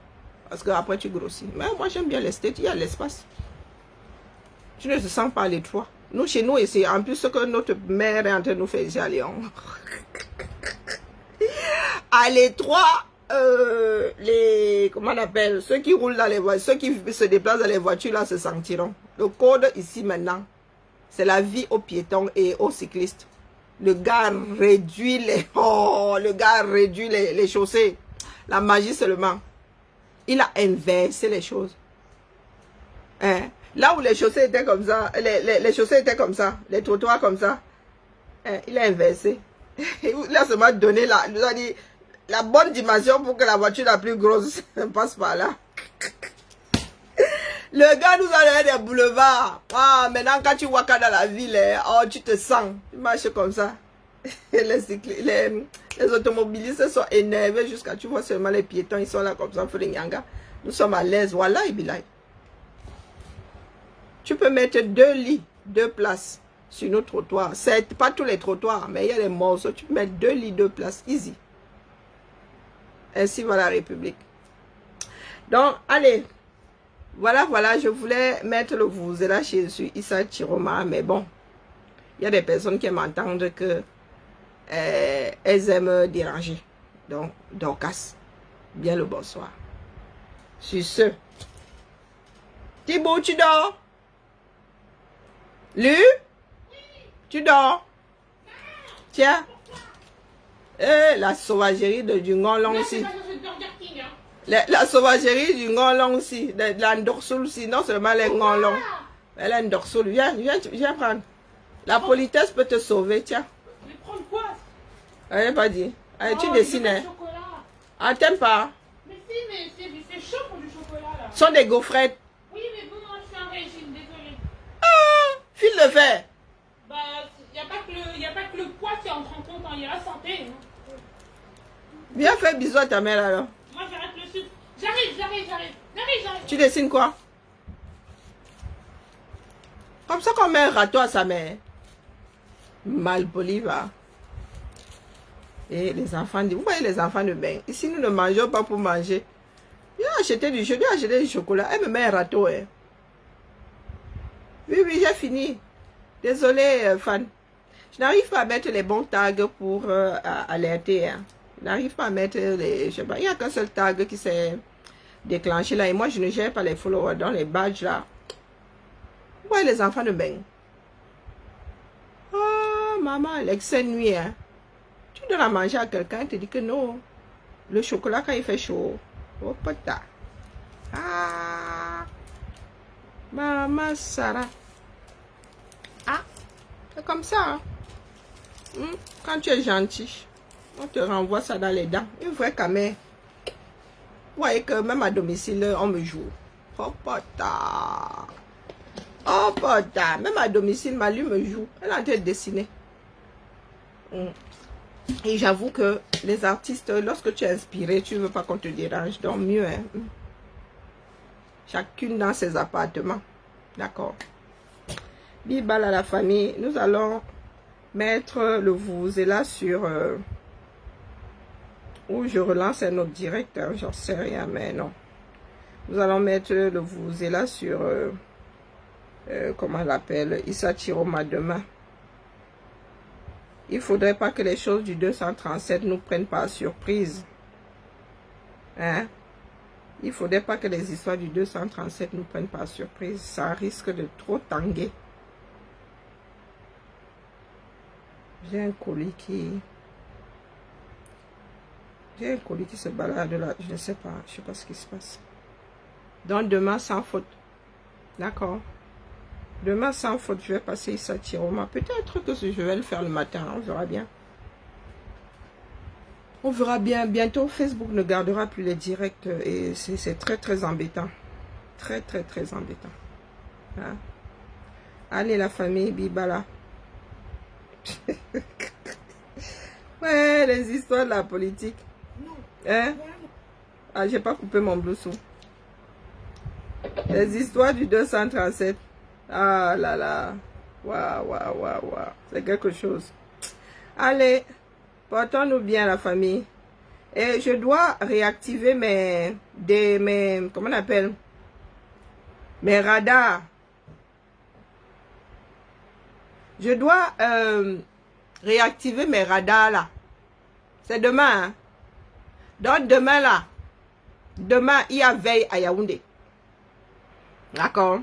Parce que après tu grossis. Mais moi, j'aime bien les states, il y a l'espace. Tu ne te sens pas à l'étroit. Nous, chez nous, ici, en plus, ce que notre mère est en train de nous faire ici à Lyon. À l'étroit, comment on appelle, ceux qui roulent dans les voitures, ceux qui se déplacent dans les voitures, là, se sentiront. Le code ici, maintenant, c'est la vie aux piétons et aux cyclistes. Le gars réduit les chaussées. La magie seulement. Il a inversé les choses. Hein? Là où les chaussées étaient comme ça, les chaussées étaient comme ça, les trottoirs comme ça, hein? Il a inversé. Il a seulement donné la bonne dimension pour que la voiture la plus grosse passe par là. Le gars nous a donné des boulevards. Ah, maintenant quand tu vois qu'à dans la ville, oh, tu te sens. Tu marches comme ça. Les automobilistes sont énervés jusqu'à tu vois seulement les piétons, ils sont là comme ça. Nous sommes à l'aise. Voilà, Ibilay. Tu peux mettre 2 lits, 2 places sur nos trottoirs. C'est pas tous les trottoirs, mais il y a des morceaux. Tu peux mettre 2 lits, 2 places. Easy. Ainsi va la République. Donc, allez. Voilà, je voulais mettre le vuvuzela chez Issa Chiroma, mais bon, il y a des personnes qui m'entendent que elles aiment déranger. Donc, Dorcas, bien le bonsoir. Sur ce, Thibaut, tu dors? Lu? Tu dors? Tiens. La sauvagerie du Ngolong aussi. La sauvagerie du Ngolong aussi, de l'Andorsoul aussi, non seulement les Ngolong. Elle a Ndorsoul. Viens prendre. La politesse peut te sauver, tiens. Mais prendre quoi? Elle n'a pas dit. Allez, tu dessines. Hein. Ah, t'aimes pas? Mais si, mais c'est chaud pour du chocolat là. Ce sont des gaufrettes. Oui, mais bon, moi je suis en régime, désolé. Ah, file le fer. Bah, il n'y a pas que le poids qui entre en compte, il y a la santé. Hein. Viens faire bisous à ta mère alors. Moi j'arrête le sucre. J'arrive. Tu dessines quoi? Comme ça qu'on met un râteau à sa mère. Malpoli va. Et les enfants disent, vous voyez les enfants de bain. Ici nous ne mangeons pas pour manger. Viens acheter du chocolat. Elle me met un râteau. Hein. Oui, j'ai fini. Désolée, fan. Je n'arrive pas à mettre les bons tags pour alerter. Hein. Je n'arrive pas à mettre les... Je sais pas, il n'y a qu'un seul tag qui s'est déclenché là. Et moi, je ne gère pas les followers dans les badges là. Vous voyez les enfants de bain. Ah, maman, l'excès de nuit. Hein. Tu donnes à manger à quelqu'un, il te dit que non. Le chocolat, quand il fait chaud. Oh, putain. Ah. Maman Sarah. Ah. C'est comme ça. Hein. Quand tu es gentil, on te renvoie ça dans les dents. Une vraie camère. Vous voyez que même à domicile, on me joue. Oh, putain. Oh, putain. Même à domicile, Malu me joue. Elle est en train de dessiner. Et j'avoue que les artistes, lorsque tu es inspiré, tu ne veux pas qu'on te dérange. Donc mieux, hein. Chacune dans ses appartements. D'accord. Bibal à la famille. Nous allons mettre le vuvuzela sur... ou je relance un autre direct. Hein, j'en sais rien, mais non. Nous allons mettre le vuvuzela sur... comment on l'appelle? Issa Chiroma demain. Il ne faudrait pas que les choses du 237 nous prennent par surprise. Hein? Il ne faudrait pas que les histoires du 237 nous prennent par surprise. Ça risque de trop tanguer. J'ai un colis qui... J'ai un colis qui se balade là. Je ne sais pas. Je ne sais pas ce qui se passe. Donc demain, sans faute. D'accord. Demain, sans faute, je vais passer Issa Chiroma. Peut-être que je vais le faire le matin. On verra bien. On verra bien. Bientôt, Facebook ne gardera plus les directs. Et c'est très, très embêtant. Très, très, très embêtant. Hein? Allez, la famille, Bibala. Ouais, les histoires de la politique. Hein? Ah, j'ai pas coupé mon blouson. Les histoires du 237. Ah là là. Waouh, waouh, waouh, waouh. C'est quelque chose. Allez, portons-nous bien la famille. Et je dois réactiver mes comment on appelle? Mes radars. Je dois réactiver mes radars là. C'est demain. Hein? Donc demain là. Demain, il y a veille à Yaoundé. D'accord?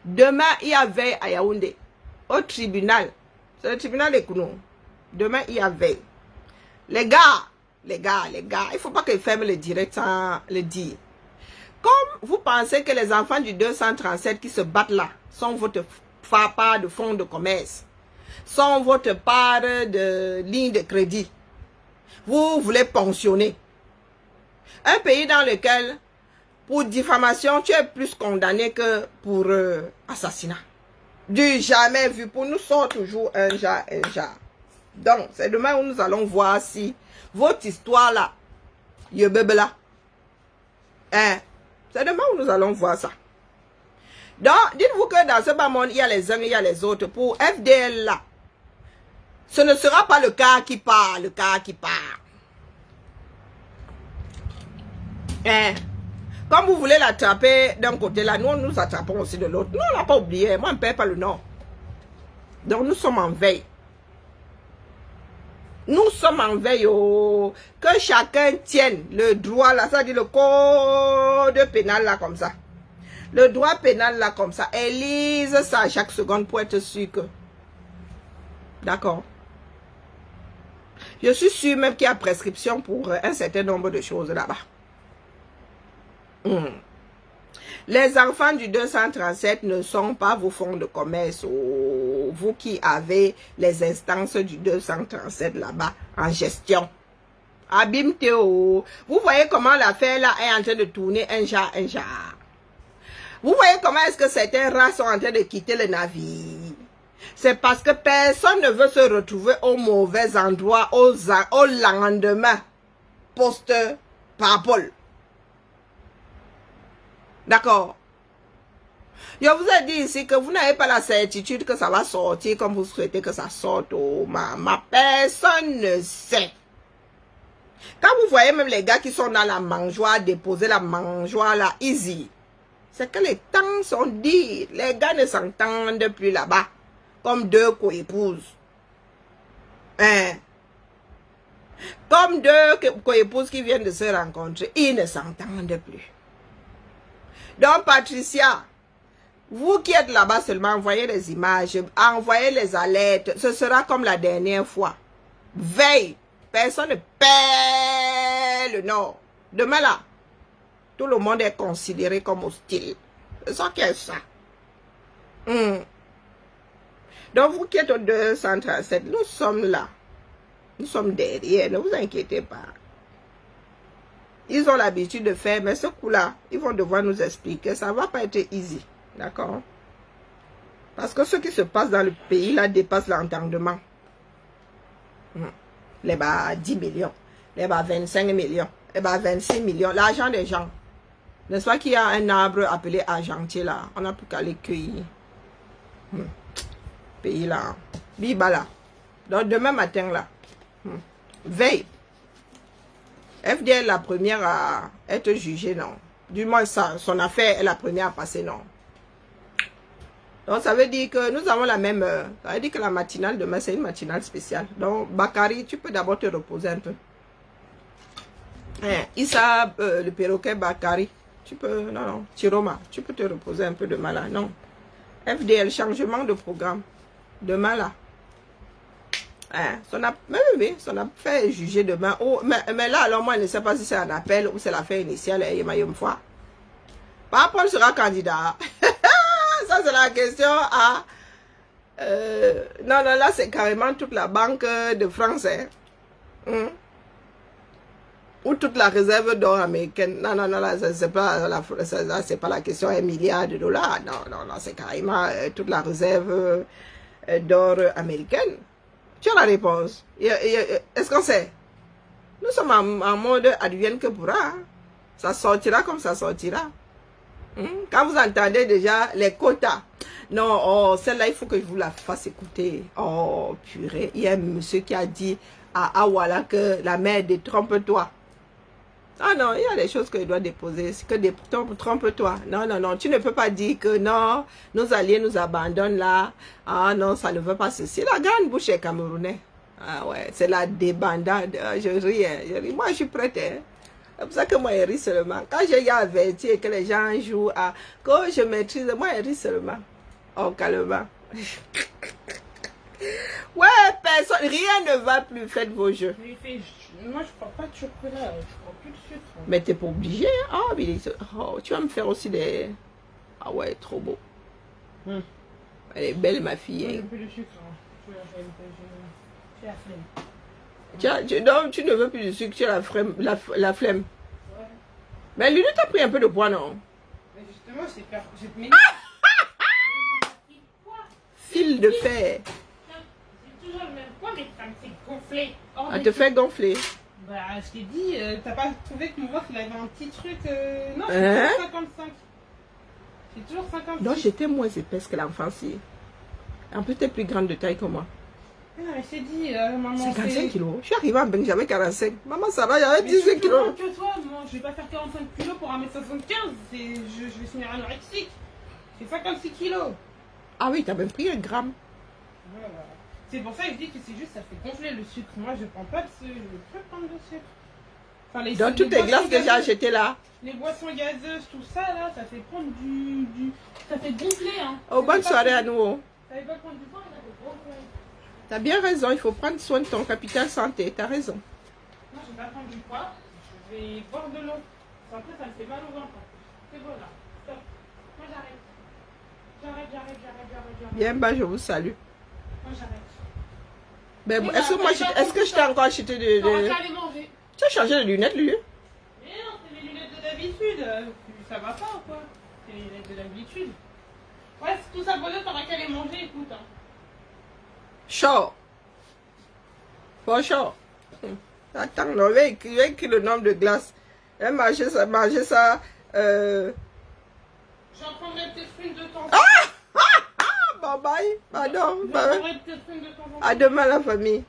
Demain, il y a veille à Yaoundé. Au tribunal. C'est le tribunal de Kounou. Demain, il y a veille. Les gars, il ne faut pas qu'ils ferment le direct sans le dire. Comme vous pensez que les enfants du 237 qui se battent là sont votre part de fonds de commerce, sont votre part de ligne de crédit, vous voulez pensionner. Un pays dans lequel, pour diffamation, tu es plus condamné que pour assassinat. Du jamais vu. Pour nous, sort toujours un genre. Donc, c'est demain où nous allons voir si votre histoire là, là. Hein? C'est demain où nous allons voir ça. Donc, dites-vous que dans ce bas monde, il y a les uns, il y a les autres. Pour FDL là, ce ne sera pas le cas qui part, Hein? Comme vous voulez l'attraper d'un côté là, nous nous attrapons aussi de l'autre. Nous, on n'a pas oublié. Moi, on ne perd pas le nom. Donc, nous sommes en veille. Nous sommes en veille. Oh, que chacun tienne le droit là, ça dit le code pénal là comme ça. Le droit pénal là comme ça. Et lise ça chaque seconde pour être sûr que. D'accord. Je suis sûr même qu'il y a prescription pour un certain nombre de choses là-bas. Les enfants du 237 ne sont pas vos fonds de commerce. Oh, vous qui avez les instances du 237 là-bas en gestion. Abim Théo. Vous voyez comment l'affaire là est en train de tourner un genre. Vous voyez comment est-ce que certains rats sont en train de quitter le navire. C'est parce que personne ne veut se retrouver au mauvais endroit au lendemain post-parole. D'accord. Je vous ai dit ici que vous n'avez pas la certitude que ça va sortir comme vous souhaitez que ça sorte. Oh, ma personne ne sait. Quand vous voyez même les gars qui sont dans la mangeoire, déposer la mangeoire là, easy. C'est que les temps sont dits. Les gars ne s'entendent plus là-bas. Comme deux coépouses. Hein? Comme deux coépouses qui viennent de se rencontrer. Ils ne s'entendent plus. Donc, Patricia, vous qui êtes là-bas seulement, envoyez les images, envoyez les alertes. Ce sera comme la dernière fois. Veille. Personne ne perd le nord. Demain là, tout le monde est considéré comme hostile. C'est ça qui est ça. Donc, vous qui êtes au 237, nous sommes là. Nous sommes derrière, ne vous inquiétez pas. Ils ont l'habitude de faire, mais ce coup-là, ils vont devoir nous expliquer. Ça ne va pas être easy. D'accord? Parce que ce qui se passe dans le pays, là, dépasse l'entendement. Les bas 10 millions, les bas 25 millions, les bas 26 millions. L'argent des gens. N'est-ce pas qu'il y a un arbre appelé argentier, là? On n'a plus qu'à les cueillir. Pays, là. Biba, là. Donc, demain matin, là. Veille. FDL la première à être jugée, non. Du moins, son affaire est la première à passer, non. Donc, ça veut dire que nous avons la même heure. Ça veut dire que la matinale demain, c'est une matinale spéciale. Donc, Bakary, tu peux d'abord te reposer un peu. Issa, le perroquet Bakary, tu peux, non, Chiroma, tu peux te reposer un peu demain là, non. FDL, changement de programme. Demain là. Son affaire est jugée demain. Oh, mais là, alors moi, je ne sais pas si c'est un appel ou c'est l'affaire initiale. Paul sera candidat. Ça, c'est la question à... non, là, c'est carrément toute la Banque de France. Ou toute la réserve d'or américaine. Non, là, c'est pas la question $1 milliard. Non, c'est carrément toute la réserve d'or américaine. Tu as la réponse. Est-ce qu'on sait? Nous sommes en mode advienne que pourra. Hein. Ça sortira comme ça sortira. Quand vous entendez déjà les quotas. Non, oh, celle-là, il faut que je vous la fasse écouter. Oh, purée. Il y a un monsieur qui a dit à Awala que la mère détrompe-toi. Ah non, il y a des choses que je dois déposer. C'est que trompe-toi. Non, non, non. Tu ne peux pas dire que non, nos alliés nous abandonnent là. Ah non, ça ne veut pas ceci. La grande bouche est camerounaise. Ah ouais, c'est la débandade. Je ris, hein, je ris. Moi, je suis prête. Hein. C'est pour ça que moi, je ris seulement. Quand j'ai averti et que les gens jouent à... Quand je maîtrise, moi, je ris seulement. Oh, calmement. Ouais, personne, rien ne va plus. Faites vos jeux. Moi, je prends pas de chocolat. Je prends plus de sucre. Mais t'es pas obligé. Hein? Oh, mais tu vas me faire aussi des... Ah ouais, trop beau. Elle est belle, ma fille. Hein. Plus de sucre. Tu as la flemme. Donc, tu ne veux plus de sucre, tu as la flemme. Ouais. Mais Lulu, t'as pris un peu de poids, non? Mais justement, j'ai mis... Fil de fer. C'est toujours le même poids, mais ça me fait gonfler. Elle te fait gonfler. Bah, je t'ai dit, t'as pas trouvé que mon ventre, il avait un petit truc... Non, Hein? c'est 55. C'est toujours 55. Donc, j'étais moins épaisse que l'enfance. En plus, t'es plus grande de taille que moi. Non, mais je t'ai dit, maman... 55 kilos. Je suis arrivée en Beng, j'avais 45. Maman, ça va, j'avais 18 kilos. Que toi, moi, je vais pas faire 45 kilos pour 1m75. Je vais finir anorexique. J'ai 56 kilos. Ah oui, t'as même pris 1 gramme. Voilà. C'est pour ça que je dis que c'est juste, ça fait gonfler le sucre. Moi, je prends pas de sucre. Je veux pas prendre de sucre. Enfin, Dans toutes les glaces que j'ai achetées là. Les boissons gazeuses, tout ça, là, ça fait prendre du... Ça fait gonfler, hein. Oh, bonne soirée à nous. Ça fait pas prendre du poids, ça fait gonfler. T'as bien raison, il faut prendre soin de ton capital santé. T'as raison. Moi, je vais pas prendre du poids. Je vais boire de l'eau. Après, ça me fait mal au ventre. C'est bon, là. Stop. Moi, j'arrête. J'arrête. Bien bas, je vous salue. Moi, j'arrête. Ben, Oui, est-ce que je t'ai encore acheté de... On va pas aller manger. Tu as changé de lunettes, lui? Mais non, c'est les lunettes de d'habitude. Ça va pas ou quoi? C'est les lunettes de d'habitude. Ouais, c'est tout ça pour dire, t'auras qu'à aller manger, écoute. Hein. Chaud. Pas chaud. Attends, on va écrire le nombre de glaces. Elle manger ça. J'en prendrai peut-être une de temps en temps. Bye bye. Pardon. J'en prendrai peut-être une de temps en temps. À demain, la famille.